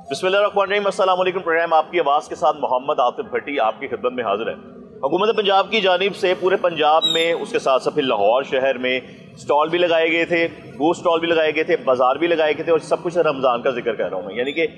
बिस्मिल्लाहिर्रहमानिर्रहीम। अस्सलाम वालेकुम। प्रोग्राम आपकी आवाज़ के साथ मोहम्मद आतिफ भट्टी आपकी खिदमत में हाजिर है। हुकूमत पंजाब की जानिब से पूरे पंजाब में, उसके साथ साथ फिर लाहौर शहर में स्टॉल भी लगाए गए थे, बूथ स्टॉल भी लगाए गए थे, बाज़ार भी लगाए गए थे, और सब कुछ रमज़ान का जिक्र कर रहा हूँ मैं। यानी कि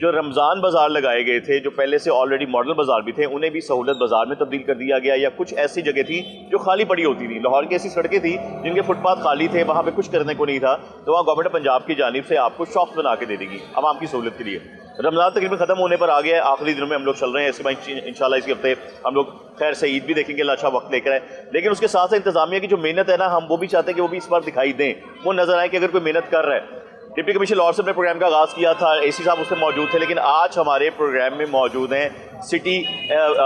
जो रमज़ान बाज़ार लगाए गए थे, जो पहले से ऑलरेडी मॉडल बाज़ार भी थे, उन्हें भी सहूलत बाज़ार में तब्दील कर दिया गया। या कुछ ऐसी जगह थी जो खाली पड़ी होती थी, लाहौर की ऐसी सड़कें थी जिनके फुटपाथ खाली थे, वहाँ पे कुछ करने को नहीं था, तो वहाँ गवर्नमेंट पंजाब की जानिब से आपको शॉप्स बना के दे देगी आवाम की सहूलत के लिए। रमज़ान तकरीबन ख़त्म होने पर आ गया है, आखिरी दिनों में हम लोग चल रहे हैं। इसके बाद इंशाल्लाह इसी हफ्ते हम लोग खैर से ईद भी देखेंगे, अल्लाह अच्छा वक्त लेकर आए। लेकिन उसके साथ साथ इंतजामिया की जो मेहनत है ना, हम वो भी चाहते हैं कि वो भी इस बार दिखाई दें, वो नजर आए कि अगर कोई मेहनत कर रहा है। डिप्टी कमिश्नर लाहौर से अपने प्रोग्राम का आगाज़ किया था, एसी साहब उसमें मौजूद थे, लेकिन आज हमारे प्रोग्राम में मौजूद हैं सिटी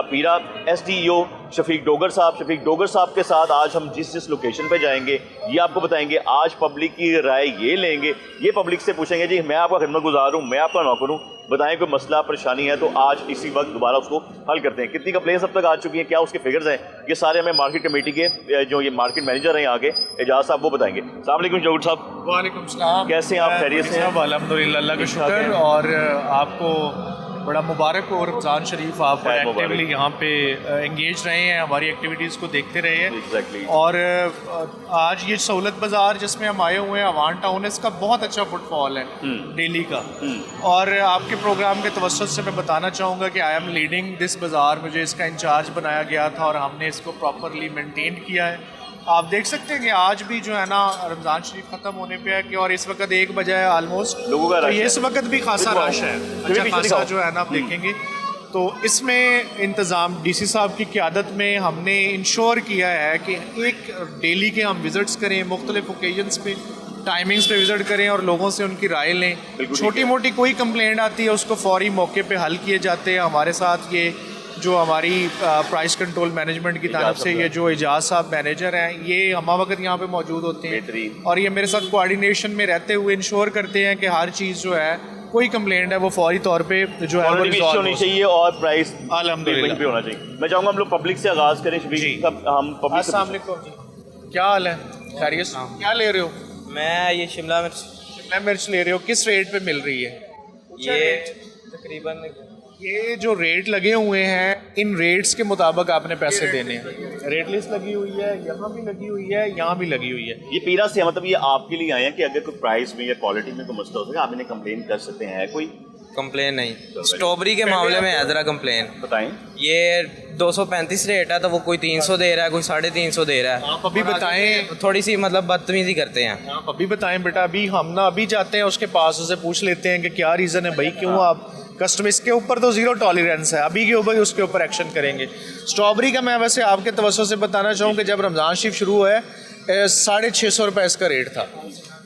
पीरा SDO शफीक डोगर साहब। शफीक डोगर साहब के साथ आज हम जिस लोकेशन पे जाएंगे ये आपको बताएंगे। आज पब्लिक की राय ये लेंगे, ये पब्लिक से पूछेंगे जी मैं आपका खिदमत गुजार हूँ, मैं आपका नौकर हूँ, बताएं कोई मसला परेशानी है तो आज इसी वक्त दोबारा उसको हल करते हैं। कितनी कंप्लेंट्स अब तक आ चुकी हैं, क्या उसके फिगर्स हैं, ये सारे हमें मार्केट कमेटी के जो ये मार्केट मैनेजर हैं आगे एजाज साहब वो बताएंगे। अस्सलाम वालेकुम डोगर साहब। वालेकुम सलाम। कैसे हैं आप, खैरियत से हैं? अल्हम्दुलिल्लाह, अल्लाह का शुक्र। और आपको बड़ा मुबारक हो रमज़ान शरीफ। आप एक्टिवली यहाँ पे एंगेज रहे हैं, हमारी एक्टिविटीज़ को देखते रहे हैं। Exactly. और आज ये सहूलत बाज़ार जिसमें हम आए हुए हैं अवान टाउन, इसका बहुत अच्छा फुटफॉल है डेली का। और आपके प्रोग्राम के तवज्जुह से मैं बताना चाहूँगा कि आई एम लीडिंग दिस बाज़ार, मुझे इसका इंचार्ज बनाया गया था और हमने इसको प्रॉपरली मेंटेन किया है। आप देख सकते हैं कि आज भी जो है ना रमज़ान शरीफ ख़त्म होने पे है कि और इस वक्त 1 बजे है ऑलमोस्ट, लोगों का तो रश ये है। इस वक्त भी खासा रश है, अच्छा खासा जो है ना आप देखेंगे। तो इसमें इंतज़ाम DC साहब की क़यादत में हमने इंश्योर किया है कि एक डेली के हम विज़िट्स करें, मुख्तलिफ ओकेजन्स पे टाइमिंग्स पे विज़िट करें और लोगों से उनकी राय लें। छोटी मोटी कोई कंप्लेंट आती है उसको फौरी मौके पे हल किए जाते हैं। हमारे साथ ये जो हमारी प्राइस कंट्रोल मैनेजमेंट की तरफ से ये जो एजाज साहब मैनेजर हैं, ये हम वक्त यहाँ पे मौजूद होते हैं और ये मेरे साथ कोऑर्डिनेशन में रहते हुए इंश्योर करते हैं कि हर चीज़ जो है, कोई कंप्लेंट है वो फौरी तौर पे जो है वो रिजॉल्व होनी चाहिए और प्राइस अल्हम्दुलिल्लाह पे होना चाहिए। मैं चाहूँगा हम लोग पब्लिक से आगाज़ करें। शफीक, हम पब्लिक से अस्सलाम वालेकुम जी, क्या हाल है, खैरियत? क्या ले रहे हो? मैं ये शिमला मिर्च ले रहे हो, किस रेट पे मिल रही है? ये तकरीबन ये जो रेट लगे हुए हैं, इन रेट्स के मुताबिक आपने पैसे देने हैं। रेट लिस्ट लगी हुई है, यहाँ भी लगी हुई है, यहाँ भी लगी हुई है। ये पीरा से मतलब ये आपके लिए आए हैं कि अगर कोई प्राइस में या क्वालिटी में कोई मसला हो सके आप इन्हें कंप्लेन कर सकते हैं। कोई कंप्लेन नहीं, स्ट्रॉबेरी के मामले में है ज़रा कंप्लेन। बताएं। ये 235 रेट है तो वो कोई 300 दे रहा है, कोई 350 दे रहा है। आप अभी बताएं, थोड़ी सी मतलब बदतमीजी करते हैं। आप अभी बताएं बेटा। अभी हम ना अभी जाते हैं उसके पास, उसे पूछ लेते हैं कि क्या रीज़न है भाई, क्यों आप कस्टमर, इसके ऊपर तो ज़ीरो टॉलरेंस है, अभी के ऊपर उसके ऊपर एक्शन करेंगे। स्ट्रॉबेरी का मैं वैसे आपके तवज्जो से बताना चाहूँ कि जब रमज़ान शरीफ शुरू हुआ है 650 रुपये इसका रेट था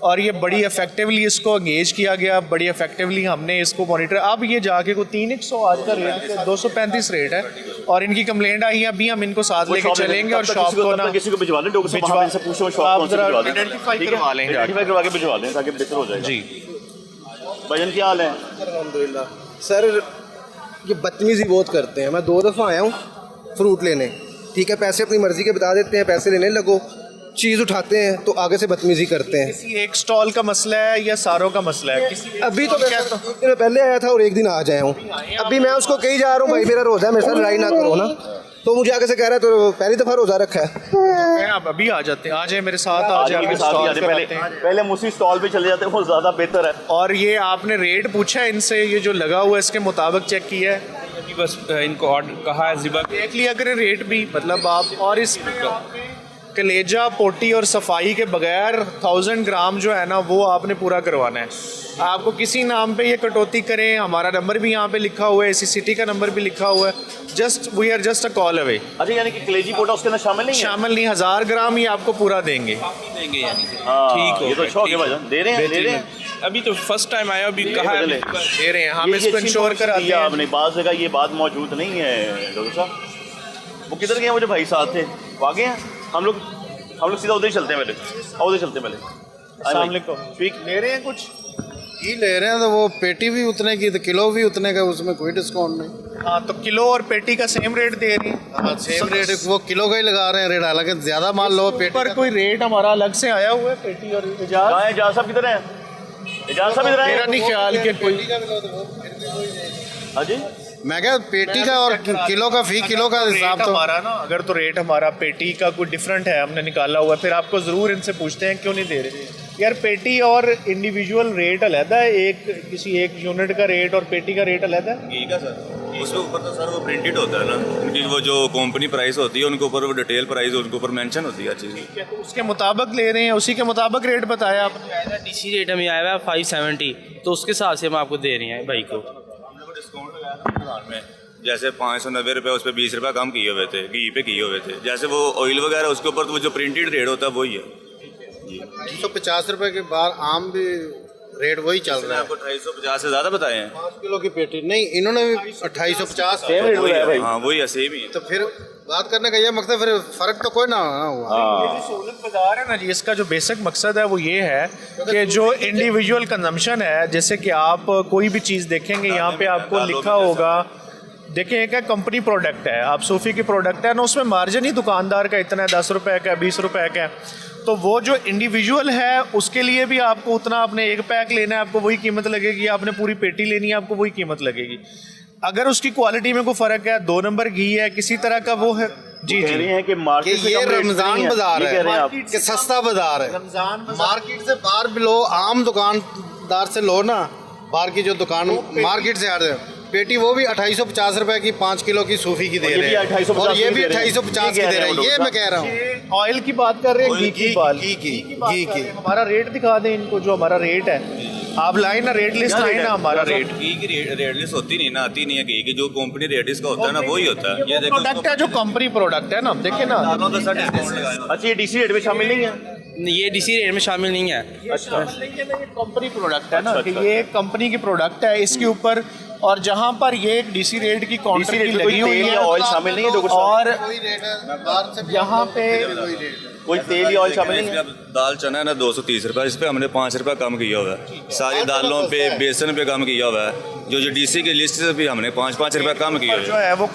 और ये बड़ी इफेक्टिवली इसको एंगेज किया गया, बड़ी इफेक्टिवली हमने इसको मॉनिटर। अब ये जाके को 300 आज का रेट 235 रेट है और इनकी कंप्लेंट आई है। अभी हम इनको साथ लेके चलेंगे और शॉप को ना किसी को भिजवा लें, डॉक्टर साहब इनसे पूछो, शॉप आप कौन सी जरा भिजवा दें, आइडेंटिफाई करवा लें, आइडेंटिफाई करवा के भिजवा दें ताकि बेहतर हो जाए जी। भजन क्या हाल है? अल्हम्दुलिल्लाह सर, ये बदतमीज़ी बहुत करते हैं। मैं 2 दफ़ा आया हूँ फ्रूट लेने, ठीक है, पैसे अपनी मर्ज़ी के बता देते हैं, पैसे लेने लगो, चीज़ उठाते हैं तो आगे से बदतमीज़ी करते हैं। किसी एक स्टॉल का मसला है या सारों का मसला है? अभी तो मैं 1 दिन पहले आया था और 1 दिन आज आया हूँ। अभी मैं उसको कही जा रहा हूँ भाई मेरा रोज़ा है, मेरे साथ लड़ाई ना करो ना, तो मुझे आगे से कह रहा है तो पहली दफ़ा रोज़ा रखा है। आप अभी आ जाते हैं, आ जाए मेरे साथ, आ जाए पहले मुसी स्टॉल पे चले जाते हैं, वो ज़्यादा बेहतर है। और ये आपने रेट पूछा है इनसे, ये जो लगा हुआ है इसके मुताबिक चेक किया है? बस इनको ऑर्डर कहा है ज़िबा देख लिया करें रेट भी, मतलब आप। और इस कलेजा पोटी और सफाई के बगैर 1000 ग्राम जो है ना वो आपने पूरा करवाना है। आपको किसी नाम पे ये कटौती करें, हमारा नंबर भी यहाँ पे लिखा हुआ है, सिटी का नंबर भी लिखा हुआ है, we are just a call away. अच्छा, यानी कि कलेजी पोटा उसके अंदर शामिल नहीं है? शामिल नहीं, 1000 ग्राम ही आपको पूरा देंगे। यानी ठीक हो, ये तो अच्छा हो गया भाईजान, दे रहे हैं। अभी तो फर्स्ट टाइम आया, अभी कहा है दे रहे हैं हम, इसको इंश्योर करा दिया आपने। बात जगह ये बात मौजूद नहीं है डॉक्टर साहब। वो किधर गए? वो जो भाई साथ थे वो आ गए हैं। हम लोग सीधा उधर ही चलते हैं पहले, उधर चलते हैं पहले। अस्सलाम वालेकुम। ठीक ले रहे हैं कुछ ही ले रहे हैं तो वो पेटी भी उतने की तो किलो भी उतने का, उसमें कोई डिस्काउंट नहीं। हाँ, तो किलो और पेटी का सेम रेट दे रही है? हाँ, सेम रेट, वो किलो का ही लगा रहे हैं रेट, हालांकि ज़्यादा माल लो पेटी पर कोई रेट हमारा अलग से आया हुआ है पेटी और एजाज साहब किधर है? एजाज साहब इधर आए। मेरा नहीं ख्याल कि कोई हाँ जी, मैं क्या पेटी का और किलो का फी किलो का हिसाब तो हमारा ना, अगर तो रेट हमारा पेटी का कोई डिफरेंट है, हमने निकाला हुआ है, फिर आपको ज़रूर इनसे पूछते हैं क्यों नहीं दे रहे यार। पेटी और इंडिविजुअल रेट अलग है, एक किसी एक यूनिट का रेट और पेटी का रेट अलग है। ठीक है सर, उसके ऊपर तो सर वो प्रिंटेड होता है ना, उनकी वो जो कंपनी प्राइस होती है उनके ऊपर वो डिटेल प्राइस उनके ऊपर मेंशन होती है चीज़। ठीक है, तो उसके मुताबिक ले रहे हैं, उसी के मुताबिक रेट बताया आपने। डीसी रेट हमें आया हुआ है 570, तो उसके हिसाब से हम आपको दे रहे हैं भाई को। हमने को डिस्काउंट लगाया था बाजार में, जैसे 590 रुपये उस पर 20 रुपये कम किए हुए थे, घी पे किए हुए थे। जैसे वो ऑयल वगैरह उसके ऊपर तो वो जो प्रिंटेड रेट होता है वही है। 250 रुपए के बाहर आम भी रेट वही चल रहा है। आपको 250 से ज़्यादा बताए हैं। 5 किलो की पेटी नहीं, इन्होंने भी 2850। सेम रेट बताया भाई। हाँ वही है, सेम ही है। तो फिर बात करने का ये मकसद, फिर फर्क तो कोई ना हुआ। ये जो सहूलत बाजार है ना जी, इसका जो बेसिक मकसद है वो ये है कि जो इंडिविजुअल कंजम्पशन है, जैसे कि आप कोई भी चीज़ देखेंगे यहाँ पे आपको लिखा होगा, देखिए एक है कंपनी प्रोडक्ट है, आप सूफी की प्रोडक्ट है ना, उसमें मार्जिन ही दुकानदार का इतना है, 10 रुपए का, 20 रुपए का है। तो वो जो इंडिविजुअल है उसके लिए भी आपको उतना, आपने एक पैक लेना है आपको वही कीमत लगेगी, आपने पूरी पेटी लेनी है आपको वही कीमत लगेगी। अगर उसकी क्वालिटी में कोई फ़र्क है, 2 नंबर घी है, किसी तरह का वो है जी कह जी रहे हैं कि कि मार्केट से ये कम रेट रमजान नहीं है। बाजार ये कह रहे हैं आप। है कि सस्ता बाजार है। रमजान मार्केट से बाहर भी लो, आम दुकानदार से लो ना, बाहर की जो दुकान मार्केट से हट है, पेटी वो भी 2850 रुपए की 5 किलो की सूफी की दे और ये रहे भी हैं, 2850 और ये भी की दे रहे हैं। 2850 की ये दे रहे हैं। ये मैं कह रहा हूँ। ये ऑयल की बात कर रहे हैं, घी की बात, घी की बात घी कर की रहे हैं। हमारा रेट दिखा दें इनको, जो हमारा रेट है, आप लाए ना रेट लिस्ट, आए ना हमारा रेट। घी की रेट लिस्ट होती नहीं ना, आती नहीं है घी की, जो कंपनी रेट इसका होता है ना वही होता है। ये देखो प्रोडक्ट है जो कंपनी प्रोडक्ट है ना, देखिए ना। दालों का सर डिस्काउंट लगाया। अच्छा, ये डीसी रेट में शामिल नहीं है। ये डीसी रेट में शामिल नहीं है। अच्छा, कंपनी प्रोडक्ट है ना, अच्छा, कि अच्छा। ये कंपनी की प्रोडक्ट है, इसके ऊपर और जहाँ पर ये एक डीसी रेट की काउंटर डीसी की रेट में कोई लगी हुई तेल है या ऑयल शामिल नहीं है, जो कुछ और वही रेट है बाहर से भी यहाँ पे कोई तेल या ऑयल शामिल नहीं इस है। पे अब दाल चना है ना 230 रुपये, इस पे हमने 5 रुपये कम किया हुआ है। सारी दालों पे, बेसन पे कम किया हुआ है। जो डीसी की लिस्ट से भी हमने 5-5 रुपये कम किए हुए जो हैं। है वो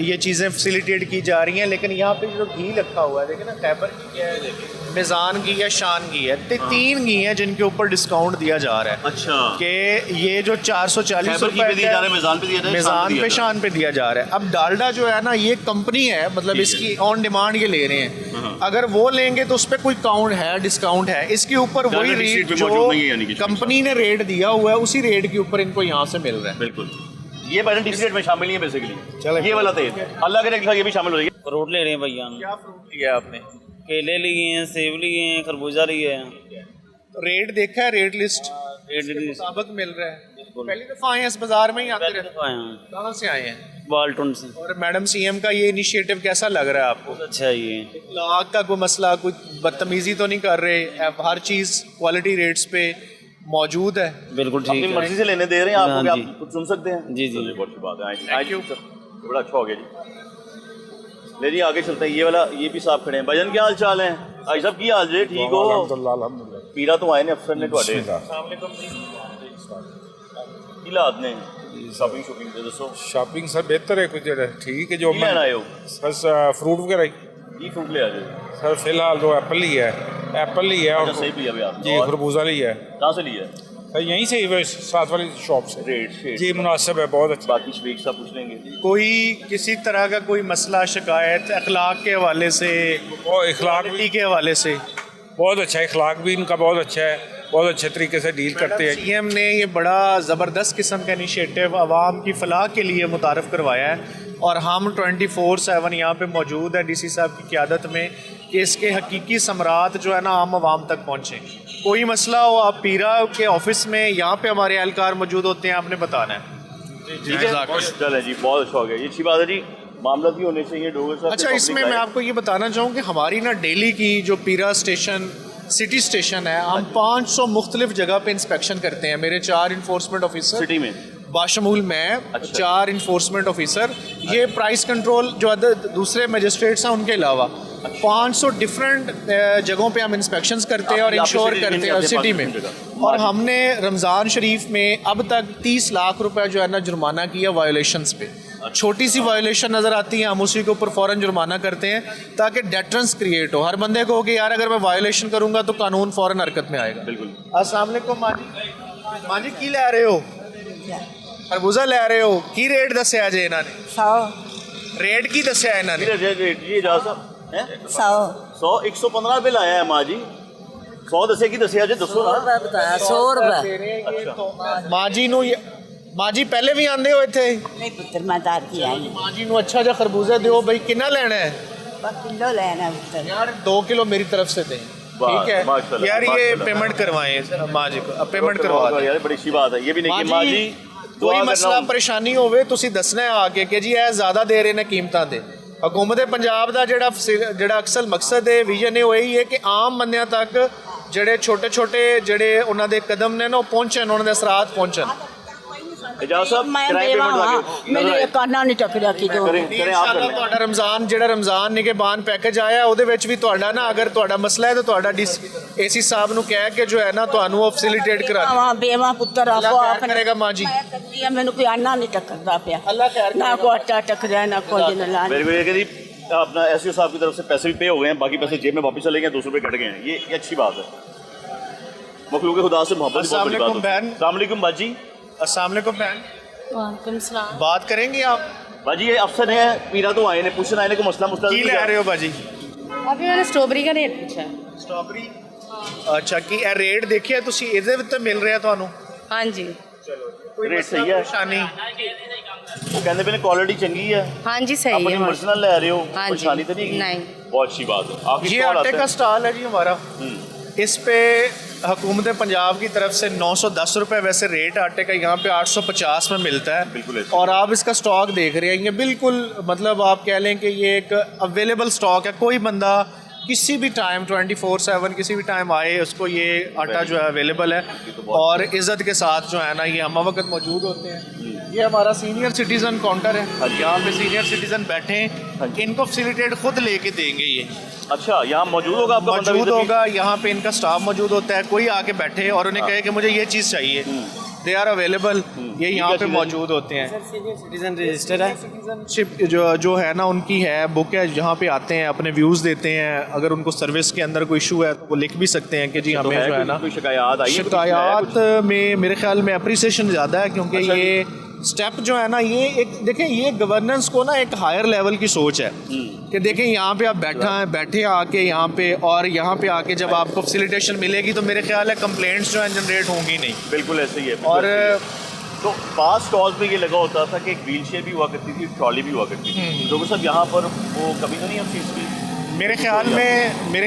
ये चीज़ें फैसिलिटेट की जा रही हैं, लेकिन यहाँ पे जो घी रखा हुआ है, देखिए ना, खैबर घी है, मिज़ान घी है, शान घी है, 3 घी हैं जिनके ऊपर डिस्काउंट दिया जा रहा है। अच्छा, कि ये जो 440 खैबर घी पे दिया जा रहा है, मिज़ान पे दिया जा रहा है, शान पे मिज़ान दिया पे, जा शान पे दिया जा रहा है। अब डालडा जो है ना, ये कंपनी है, मतलब इसकी ऑन डिमांड ये ले रहे हैं। अगर वो लेंगे तो उस पर कोई काउंट है, डिस्काउंट है, इसके ऊपर वही डालडा रेट पे जो मौजूद नहीं है, यानी कि कंपनी ने रेट दिया हुआ है, उसी रेट के ऊपर इनको यहाँ से मिल रहा है। बिल्कुल। ये पहले डीसी रेट में शामिल नहीं है बेसिकली। ये वाला तेल अल्लाह के लिखा, ये भी शामिल हो जाएगी। फ्रूट ले रहे हैं भैया हम। क्या फ्रूट लिया आपने? केले लिए हैं, सेब लिए हैं, खरबूजा लिए हैं। रेट देखा है, रेट लिस्ट रेट मुताबिक मिल रहा है। पहली दफा आए हैं इस बाजार में ही आते रहते आए हैं हैं? कहाँ से आए हैं? बाल्टन से। और मैडम सीएम का ये इनिशिएटिव कैसा लग रहा है आपको? अच्छा है ये। इखलाक का कोई मसला, कोई बदतमीजी तो नहीं कर रहे? हर चीज़ क्वालिटी रेट्स पे मौजूद है। बिल्कुल ठीक अपनी है। मर्जी से लेने दे रहे हैं आपको, हाँ क्या जी। आप कुछ सुन सकते हैं? जी, जी। चलिए, बहुत अच्छी बात है। Thank you, सर, बड़ा अच्छा हो गया जी। ले जी, आगे चलते हैं। ये वाला, ये भी साहब खड़े हैं। भजन क्या हाल चाल है? भाई साहब की हाल जे? ठीक हो? पीरा तो आए ने अफसर ने ਤੁਹਾਡੇ ਕੀ ਹਾਲਾਤ ਨੇ? ਸ਼ਾਪਿੰਗ ਦੇ ਦੱਸੋ। ਸ਼ਾਪਿੰਗ ਸਰ ਬਿਹਤਰ ਹੈ ਕੁਝ ਜਿਹੜਾ ਠੀਕ ਹੈ ਜੋ ਕੀ ਲੈਣ ਆਏ ਹੋ? ਬਸ ਫਰੂਟ ਵਗੈरह ही ਕੀ ਫਰੂਟ ਲਿਆ ਜੀ? सर फिलहाल तो एप्पल ही है, एप्पल ही है अच्छा, और सही लिया भैया आपने। जी और खरबूजा ही है कहाँ से लिया? सर यहीं से ही साथ वाली शॉप से। रेट शेट जी मुनासिब है, बहुत अच्छा। बाकी शरीक साहब पूछ लेंगे। कोई किसी तरह का कोई मसला, शिकायत अखलाक के हवाले से, और इखलाक भी क्वालिटी के हवाले से? बहुत अच्छा है, इखलाक भी इनका बहुत अच्छा है, बहुत अच्छे तरीके से डील करते हैं। सीएम ने ये बड़ा ज़बरदस्त किस्म का इनिशिएटिव आवाम की फलाह के लिए मुतारफ़ करवाया है, और हम 24/7 यहाँ पे मौजूद हैं डीसी साहब की क़यादत में, कि इसके हकीकी समरात जो है ना आम आवाम तक पहुँचें। कोई मसला हो, आप पीरा के ऑफिस में, यहाँ पे हमारे एहलकार मौजूद होते हैं, आपने बताना है। ठीक है, चले जी, बहुत अच्छा हो गया। ये अच्छी बात है जी, मामला भी होने चाहिए डोगर साहब। अच्छा, इसमें मैं आपको ये बताना चाहूँ कि हमारी ना डेली की जो पीरा स्टेशन, सिटी स्टेशन है, हम 500 मुख्तलिफ जगह पे इंस्पेक्शन करते हैं। मेरे 4 इन्फोर्समेंट ऑफिसर सिटी में, बाशमूल मैं, अच्छा। 4 इन्फोर्समेंट ऑफिसर, ये प्राइस कंट्रोल जो दूसरे मजिस्ट्रेट्स हैं उनके अलावा 500 डिफरेंट जगहों पे हम इंस्पेक्शंस करते हैं और आपकी इंश्योर सिटी करते में, हैं आपके सिटी पास में। जगह। और हमने रमज़ान शरीफ में अब तक 30 लाख रुपए जो है ना जुर्माना किया वायोलेशंस पे। छोटी सी वायोलेशन नज़र आती है, हम उसी के ऊपर फ़ौरन जुर्माना करते हैं, ताकि डेटरेंस क्रिएट हो। हर बंदे को हो कि यार अगर मैं वायोलेशन करूँगा तो कानून फ़ौरन हरकत में आएगा। बिल्कुल। अस्सलाम वालेकुम माजी, माजी की ले रहे हो? खरबूजा ले रहे हो की रेट दसिया जे इन्होंने 100 रेट की दसिया इन्होंने जी इजाज़ साहब हैं 100 100 115 रुपये लाया है माँ जी 100 दसे की दसिया जी दसो ना बताया 100 रुपये माँ जी पहले भी आंदे हो इतने नहीं पुत्र मैं दार की आई माँ जी ਨੂੰ अच्छा जा खरबूजा दो भाई कितना लेना है 1 किलो लेना पुत्र यार 2 किलो मेरी तरफ से दें ठीक है माशाल्लाह, यार ये माशाल्लाह। पेमेंट करवाएं माँ जी को अब पेमेंट करवा दें यार बड़ी अच्छी बात है ये भी नहीं कि माँ जी दुआ कोई करना ਮਸਲਾ ਪਰੇਸ਼ਾਨੀ ਹੋਵੇ ਤੁਸੀਂ ਦੱਸਣਾ ਹੈ ਆ ਕੇ ਕਿ ਜੀ ਇਹ ਜ਼ਿਆਦਾ ਦੇ ਰਹੇ ਨੇ ਕੀਮਤਾਂ ਦੇ ਹਕੂਮਤ ਪੰਜਾਬ ਦਾ ਜਿਹੜਾ ਅਕਸਰ ਮਕਸਦ ਹੈ ਵਿਜ਼ਨ ਹੈ ਉਹ ਇਹੀ ਹੈ ਕਿ ਆਮ ਬੰਦਿਆਂ ਤੱਕ ਜਿਹੜੇ ਛੋਟੇ ਛੋਟੇ ਜਿਹੜੇ ਉਹਨਾਂ ਦੇ ਕਦਮ ਨੇ ਨਾ ਉਹ ਪਹੁੰਚਣ ਉਹਨਾਂ ਦੇ ਅਸਰਾਤ ਪਹੁੰਚਣ इजाज़ साहब मैं किराए देवा पेमेंट हाँ लगे मेरे काना नहीं टकरिया की जो करें करें आप कर लें ਤੁਹਾਡਾ ਰਮਜ਼ਾਨ ਜਿਹੜਾ ਰਮਜ਼ਾਨ ਨਿਗਹਿਬਾਨ ਪੈਕੇਜ ਆਇਆ ਉਹਦੇ ਵਿੱਚ ਵੀ ਤੁਹਾਡਾ ਨਾ ਅਗਰ ਤੁਹਾਡਾ ਮਸਲਾ ਹੈ ਤਾਂ ਤੁਹਾਡਾ ਏਸੀ ਸਾਹਿਬ ਨੂੰ ਕਹਿ ਕੇ ਜੋ ਹੈ ਨਾ ਤੁਹਾਨੂੰ ਉਹ ਫੈਸਿਲਿਟੇਟ ਕਰਾ ਦੇ वहाँ बेवा पुत्र ਅੱਲਾਹ आपो ਖੈਰ आपने ਕਰੇਗਾ ਮਾਂ ਜੀ मैंने कोई आना नहीं टकरदा पिया ਅੱਲਾਹ ਖੈਰ ना को आटा टकरिया ना कोई दिन लान मेरे को ये कि जी अपना एसईओ साहब की तरफ से पैसे भी पे हो गए हैं बाकी पैसे जेब में वापस चले गए 200 रुपये कट गए हैं ये अच्छी बात है मखलूक खुदा से मोहब्बत बहुत बड़ी बात अस्सलाम वालेकुम है। अस्सलाम वालेकुम बाजी अस्सलाम वालेकुम बहन वालेकुम सलाम बात करेंगे आप बाजी ये अफसर है पीरा तो आए ने पूछना आए ने को मसला मुस्ला की ले रहे हो बाजी अभी मैंने स्ट्रॉबेरी का रेट पूछा है ਸਟ੍ਰਾਬੇਰੀ ਅੱਛਾ ਕੀ ਇਹ ਰੇਟ ਦੇਖਿਆ ਤੁਸੀਂ ਇਹਦੇ ਵਿੱਚ ਤਾਂ ਮਿਲ ਰਿਹਾ ਤੁਹਾਨੂੰ हाँ जी ਕੋਈ ਰੇਟ ਮਸਲਾ ਸਹੀ ਹੈ ਪਰੇਸ਼ਾਨੀ वो कहते पे क्वालिटी चंगी है हाँ जी सही अपनी है मर्जी नाल ले रहे हो हाँ जी। परेशानी तो नहीं की? नहीं। बहुत अच्छी बात है आपकी ये कॉल आटे आता का है स्टॉल है जी हमारा इस पे हुकूमत पंजाब की तरफ से 910 रुपए वैसे रेट आटे का यहाँ पे 850 में मिलता है बिल्कुल ऐसे। और आप इसका स्टॉक देख रहे हैं ये बिल्कुल मतलब आप कह लें कि ये एक अवेलेबल स्टॉक है कोई बंदा किसी भी टाइम 24/7 किसी भी टाइम आए उसको ये आटा जो है अवेलेबल है और इज़्ज़त के साथ जो है ना ये हम वक्त मौजूद होते हैं ये हमारा सीनियर सिटीज़न काउंटर है यहाँ पे सीनियर सिटीज़न बैठे हैं इनको फैसिलिटेट खुद लेके देंगे ये अच्छा यहाँ मौजूद होगा आपका बंदा मौजूद भी? होगा यहाँ पे इनका स्टाफ मौजूद होता है कोई आके बैठे और उन्हें कहे कि मुझे ये चीज़ चाहिए दे आर अवेलेबल ये यहाँ पे मौजूद होते हैं सिटीजन रजिस्टर है सिटीजनशिप जो है ना उनकी है बुक है जहाँ पे आते हैं अपने व्यूज़ देते हैं अगर उनको सर्विस के अंदर कोई इशू है तो वो लिख भी सकते हैं कि जी तो हमें जो है ना कोई शिकायत आई है? शिकायत में मेरे ख्याल में अप्रिसिएशन ज़्यादा है क्योंकि अच्छा ये स्टेप जो है ना ये एक देखें ये गवर्नेंस को ना एक हायर लेवल की सोच है कि देखें यहाँ पे आप बैठे आके यहाँ पे और यहाँ पे आके जब आपको फैसिलिटेशन मिलेगी तो मेरे ख्याल है कंप्लेंट्स जो है जनरेट होंगी नहीं बिल्कुल ऐसे ही है और तो पास स्टॉल्स में ये लगा होता था कि एक व्हील चेयर भी हुआ करती थी ट्रॉली भी हुआ करती थी तो सब यहाँ पर वो कभी तो नहीं उस चीज़ की मेरे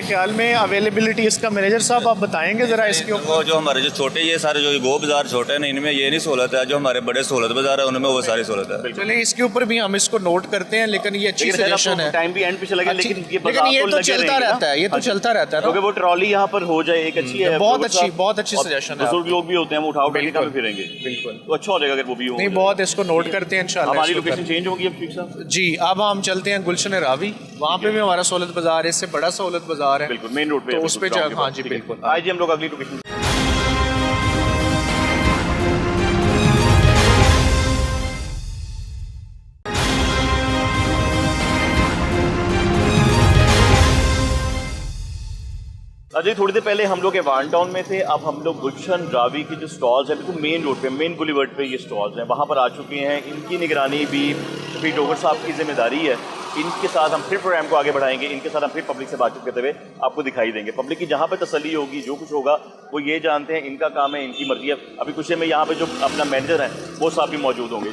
ख्याल में अवेलेबिलिटी इसका मैनेजर साहब आप बताएंगे ज़रा इसके ऊपर वो जो हमारे जो छोटे ये सारे जो गो बाजार छोटे हैं ना इनमें ये नहीं सहूलत है जो हमारे बड़े सहूलत बाजार है उनमें वो सारी सहूलत है चलिए इसके ऊपर भी हम इसको नोट करते हैं लेकिन ये अच्छी सजेशन है टाइम भी एंड पे चला गया अच्छी- लेकिन ये लेकिन ये बाजार तो लगे चलता रहेंगे ना। रहता है ये तो अच्छा। चलता रहता है क्योंकि ना वो ट्रॉली यहाँ पर हो जाए एक अच्छी है बहुत अच्छी सजेशन है बुजुर्ग लोग भी होते हैं वो उठाओ बैठी पे फिरेंगे बिल्कुल तो अच्छा हो जाएगा अगर वो भी हो नहीं बहुत इसको नोट करते हैं इंशाल्लाह हमारी इसको लोकेशन करते चेंज होगी अब ठीक साहब हैं। जी अब हम चलते हैं गुलशन रावी वहाँ पे भी हमारा सहूलत बाजार है इससे बड़ा सहूलत बाजार है बिल्कुल मेन रोड पे तो है, उस पे बिल्कुल, जा- गाँव के हाँ पास, जी, ठीक है। बिल्कुल। आज जी हम लोग अगली लोकेशन अजय थोड़ी देर पहले हम लोग एवान टाउन में थे अब हम लोग गुलशन रावी की जो स्टॉल्स हैं बिल्कुल मेन रोड पे मेन बुलेवर्ड पे ये स्टॉल्स हैं वहाँ पर आ चुके हैं इनकी निगरानी भी शफी डोगर साहब की जिम्मेदारी है इनके साथ हम फिर प्रोग्राम को आगे बढ़ाएंगे इनके साथ हम फिर पब्लिक से बातचीत करते हुए आपको दिखाई देंगे पब्लिक की जहाँ पे तसल्ली होगी जो कुछ होगा वो ये जानते हैं इनका काम है इनकी मर्जी है अभी कुछ में यहाँ पे जो अपना मैनेजर है वो साहब भी मौजूद होंगे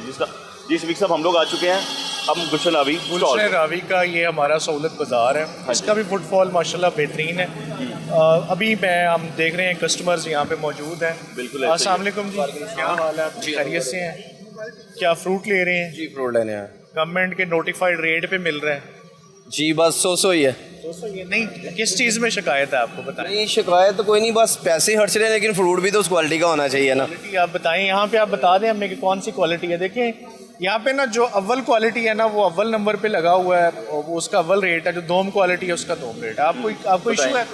जिस वीक साहब हम लोग आ चुके हैं हम गुलशन रावी गुलशन रावी का ये हमारा सहूलत बाजार है इसका भी फुटफॉल माशाल्लाह बेहतरीन है अभी हम देख रहे हैं कस्टमर्स यहाँ पे मौजूद हैं बिल्कुल ऐसे ही है। अस्सलाम वालेकुम जी क्या हाल है आप खैरियत से हैं क्या फ्रूट ले रहे हैं जी फ्रूट लेने आए गवर्नमेंट के नोटिफाइड रेट पे मिल रहा है जी बस 100 ही है नहीं किस चीज़ में शिकायत है आपको बताएं नहीं शिकायत तो कोई नहीं बस पैसे खर्च रहे हैं लेकिन फ्रूट भी तो उस क्वालिटी का होना चाहिए ना क्वालिटी आप बताएं यहाँ पे आप बता दें हमें कि कौन सी क्वालिटी है देखें यहाँ पे ना जो अव्वल क्वालिटी है ना वो अव्वल नंबर पे लगा हुआ है और वो उसका अव्वल रेट है जो दोम क्वालिटी है उसका दोम रेट है आपको इशू है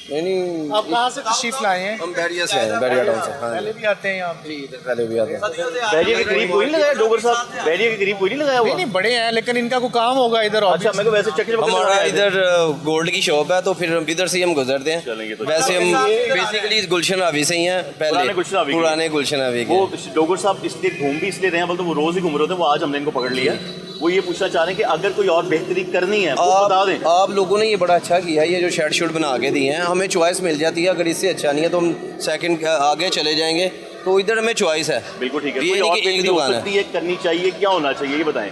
नहीं आप कहाँ से तशरीफ लाए हैं? हम बैरिया से हैं, बैरिया टाउन से। हाँ पहले भी आते हैं यहाँ पे? पहले भी आते हैं। बैरिया के करीब कोई नहीं लगाया डोगर साहब, बैरिया के करीब कोई नहीं लगाया हुआ? नहीं बड़े हैं लेकिन इनका कोई काम होगा इधर। अच्छा, मेरे को वैसे चेक हमारा इधर गोल्ड की शॉप है तो फिर इधर से ही हम गुजरते हैं। चलेंगे तो वैसे हम बेसिकली गुलशन हावी से ही हैं, पुराने गुलशन हावी के। पुराने गुलशन हावी के। वो डोगर साहब इसलिए घूम भी इसलिए रहे हैं, बोलते वो रोज ही घूम रहे थे, वो आज हमने इनको पकड़ लिया। वो ये पूछना चाह रहे हैं कि अगर कोई और बेहतरी करनी है वो बता दें। आप लोगों ने ये बड़ा अच्छा किया है, ये जो शेड शूट बना के दिए हैं, हमें चॉइस मिल जाती है। अगर इससे अच्छा नहीं है तो हम सेकंड आगे चले जाएंगे, तो इधर हमें चॉइस है। बिल्कुल ठीक है। ये कोई नहीं और कि एक बेहतरी हो दुकान सकती है, करनी चाहिए, क्या होना चाहिए ये बताएं।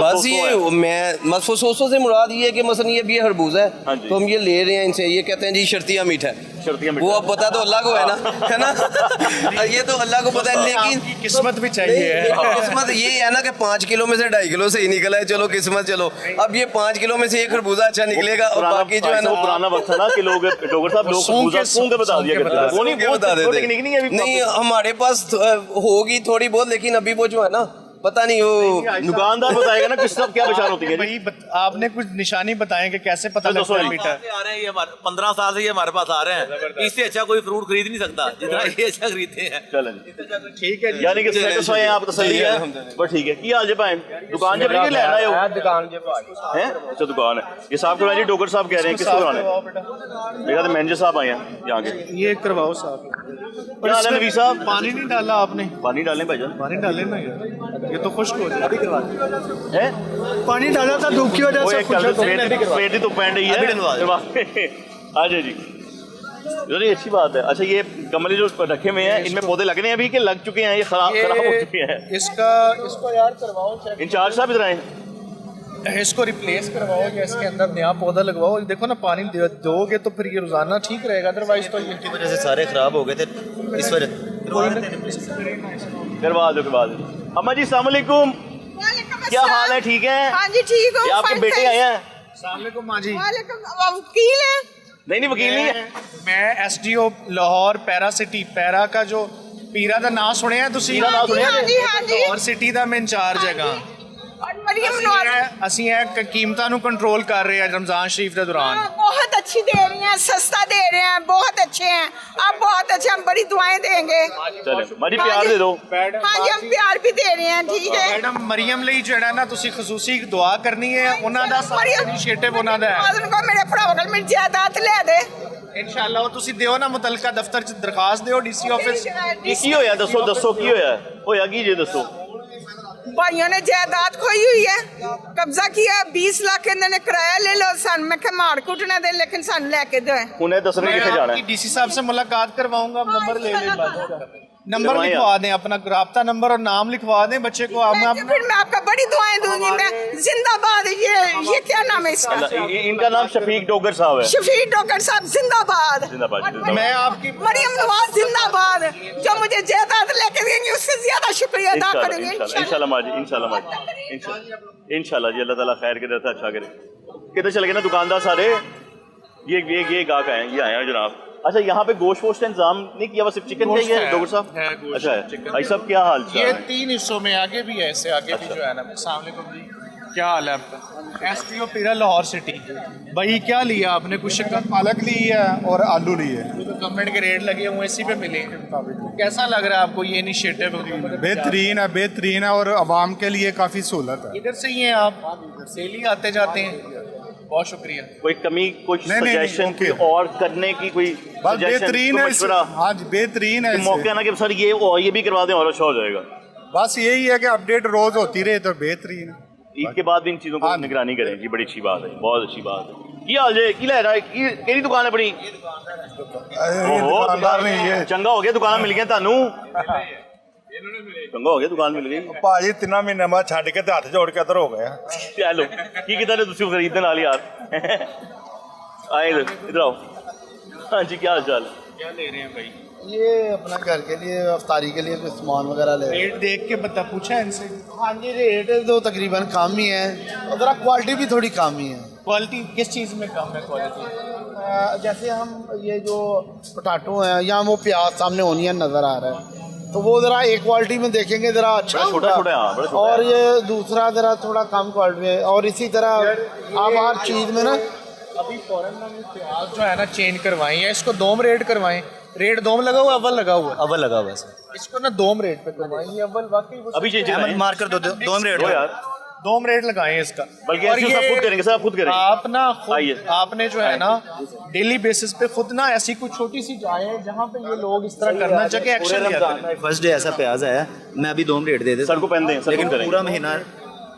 बस ये मैं मसफूसों से मुराद ये है कि मसलन ये भी खरबूजा हाँ है जी। तो हम ये ले रहे हैं इनसे, ये कहते हैं जी शर्तिया मीठा है। शर्तिया वो अब पता तो अल्लाह को है ना ये तो अल्लाह को पता है, लेकिन किस्मत भी चाहिए है। किस्मत ये है ना कि 5 किलो में से 2.5 किलो से ही निकला है, चलो किस्मत चलो। अब ये 5 किलो में से एक खरबूजा अच्छा निकलेगा और बाकी जो है ना पुराना वक्त था ना कि लोग डोगर साहब लोग खरबूजा सूंघ के बता दिया करते थे। वो नहीं, वो बता देते टेक्निक नहीं है अभी। नहीं, हमारे पास होगी थोड़ी बहुत, लेकिन अभी वो जो है ना पता नहीं वो दुकानदार बताएगा ना किस सब क्या पहचान होती है। भाई आपने कुछ निशानी बताएं कि कैसे पता लगता है मीठा? आ रहे हैं ये 15 साल से ये हमारे पास आ रहे हैं, इससे अच्छा कोई फ्रूट खरीद नहीं सकता जितना ये अच्छा खरीदते हैं। चलें ठीक है, यानी कि सेटिस्फाई हैं आप, तसल्ली है बस ठीक है। की हाल जे भाई दुकान जब नहीं लेना है दुकान हैं? अच्छा दुकान है। ये साहब को जी डोगर साहब कह रहे हैं, किसको कराने? मेरा तो मैनेजर साहब आए हैं यहाँ के। ये करवाओ साहब। क्या हाल है नबी साहब? पानी नहीं डाला आपने? पानी डालें भाईजान, पानी डाले ना यार, ये तो खुश्क हो जाए। अभी करवा हैं? पानी डाला था धूप की वजह वो से। एक कल पेट तो पैंड ही है। अच्छा जी, ये अच्छी बात है। अच्छा, ये गमले जो रखे हुए हैं इनमें पौधे लगने हैं अभी कि लग चुके हैं, ये खराब हो चुके हैं? इसको यार करवाओ, इंचार्ज साहब इधर आए। इसको रिप्लेस करवाओ या इसके अंदर नया पौधा लगवाओ। देखो ना, पानी दोगे तो फिर ये रोजाना ठीक रहेगा, अदरवाइज तो ये की वजह से सारे खराब हो गए थे इस वजह। करवा दो। अम्मा जी अस्सलाम वालेकुम, क्या हाल है? ठीक है? हाँ जी ठीक हो। ये आपके बेटे आए हैं? अस्सलाम माँ जी। वकील है? नहीं वकील नहीं है। मैं SDO Lahore para city, para का जो पीरा का नाम सुने हैं तुसी? पीरा नाम सुने हैं? लाहौर सिटी का मैं इंचार्ज हैगा। ਅਸੀਂ ਇਹ ਕੀਮਤਾਂ ਨੂੰ ਕੰਟਰੋਲ ਕਰ ਰਹੇ ਹਾਂ रमजान शरीफ के दौरान। बहुत अच्छी दे रही हैं, सस्ता दे रहे हैं, बहुत अच्छे हैं आप, बहुत अच्छे, हम बड़ी दुआएं देंगे। चले माजी प्यार दे दो। हाँ जी हम प्यार भी दे रहे हैं। ठीक है मैडम मरियम ਲਈ ਜਿਹੜਾ ਨਾ ਤੁਸੀਂ ਖਸੂਸੀ ਦੁਆ ਕਰਨੀ ਹੈ, ਉਹਨਾਂ ਦਾ ਇਨੀਸ਼ੀਏਟਿਵ ਉਹਨਾਂ ਦਾ ਹੈ। उनको मेरे भरावां कोल मेरी जायदाद ले दे इंशाल्लाह वो तुसी दियो ना, मुतलका दफ्तर च दरखास्त दियो DC ऑफिस। की होया दसो की होया की जे दसो। भाइयों ने जायदाद खोई हुई है, कब्जा किया, 20 लाख इन्होंने किराया ले लो, सन मैं क्या मार कुटने दे, लेकिन सन लेके दो। उन्हें दसने किथे जाना है? DC साहब से मुलाकात करवाऊंगा, नंबर ले लें, नंबर लिखवा दें, अपना राब्ता नंबर और नाम लिखवा दें बच्चे को। फिर मैं आपका बड़ी दुआएं दूंगी। मैं जिंदाबाद। ये क्या नाम है इसका? इनका नाम शफीक डोगर साहब है। शफीक डोगर साहब जिंदाबाद। मैं आपकी मरियम नवाज जिंदाबाद, जो मुझे जायदाद लेके देंगे उससे ज्यादा शुक्रिया अदा करेंगे इंशाल्लाह माजी, इंशाल्लाह जी। अल्लाह ताला खैर करे, अच्छा करे। किधर चले गए ना दुकानदार सारे? ये गाहक आए, ये आए हैं जनाब। अच्छा, यहाँ पे गोश्त वोश्त का इंतजाम नहीं किया, बस सिर्फ चिकन चाहिए डोगर साहब? अच्छा है भाई साहब, क्या हाल चाल? ये 3 हिस्सों में आगे भी है, इससे आगे भी जो है ना। अस्सलाम वालेकुम जी, क्या हाल है आपका? SDO पीरा लाहौर सिटी। भाई क्या लिया आपने? कुछ शिकन पालक ली है और आलू ली है। गवर्नमेंट के रेट लगे हुए इसी पे मिले। कैसा लग रहा है आपको ये इनिशिएटिव? बेहतरीन है और आवाम के लिए काफ़ी सहूलत है। इधर से ही हैं आप? डेली आते जाते हैं? बहुत शुक्रिया। कोई कमी, कोई सजेशन, कोई और करने की कोई बेहतरीन है। हाँ जी बेहतरीन है। मौका ना कि सर ये भी करवा दें और अच्छा हो जाएगा। बस यही है कि अपडेट रोज होती रहे तो बेहतरीन है। ईद के बाद भी इन चीज़ों को निगरानी करें जी, बड़ी अच्छी बात है, बहुत अच्छी बात है। की हाल जे की लै रहा है? केड़ी दुकान है बड़ी? चंगा हो गया दुकान मिल गया थानू, चंगा हो गया दुकान मिल गई। भाजी 3 महीने बाद छड़ के हाथ जोड़ के इधर हो गया। चलो की किता ने तुसी खरीदने वाली यार आए इधर आओ। हाँ जी, क्या हाल चाल? क्या ले रहे हैं भाई? ये अपना घर के लिए, अफ्तारी के लिए कुछ सामान वगैरह ले। रेट देख के बता पूछा इनसे? हाँ जी, रेट तो तकरीबन कम ही है और ज़रा क्वालिटी भी थोड़ी कम ही है। क्वालिटी किस चीज़ में कम है क्वालिटी? जैसे हम ये जो पोटैटो हैं या वो प्याज सामने ओनियन नज़र आ रहा है तो वो ज़रा एक क्वालिटी में देखेंगे ज़रा अच्छा छोटा, और ये दूसरा ज़रा थोड़ा कम क्वालिटी में। और इसी तरह आप हर चीज़ में ना अभी फौरन ना ये प्याज जो है ना चेंज करवाएं या इसको दोम रेट करवाएं। रेट दोम लगा हुआ, अव्वल लगा हुआ, अव्वल लगा हुआ है। इसको ना दोम रेट पे करवाएं। ये अव्वल वाकई वो अभी चेंज अहमद मार्कर दोम रेट यार, दोम रेट लगाएं इसका। बल्कि और ऐसे सब खुद करेंगे, सब खुद करेंगे। आप ना आइए। खुद आपने जो है ना डेली बेसिस पे खुद ना ऐसी कुछ छोटी सी जाए जहाँ पे ये लोग इस तरह करना चाहिए, एक्शन लिया करें। फर्स्ट डे ऐसा प्याज आया, मैं अभी दोम रेट दे देता सर को पहन दें, सर लेकिन खुद करेंगे। पूरा महीना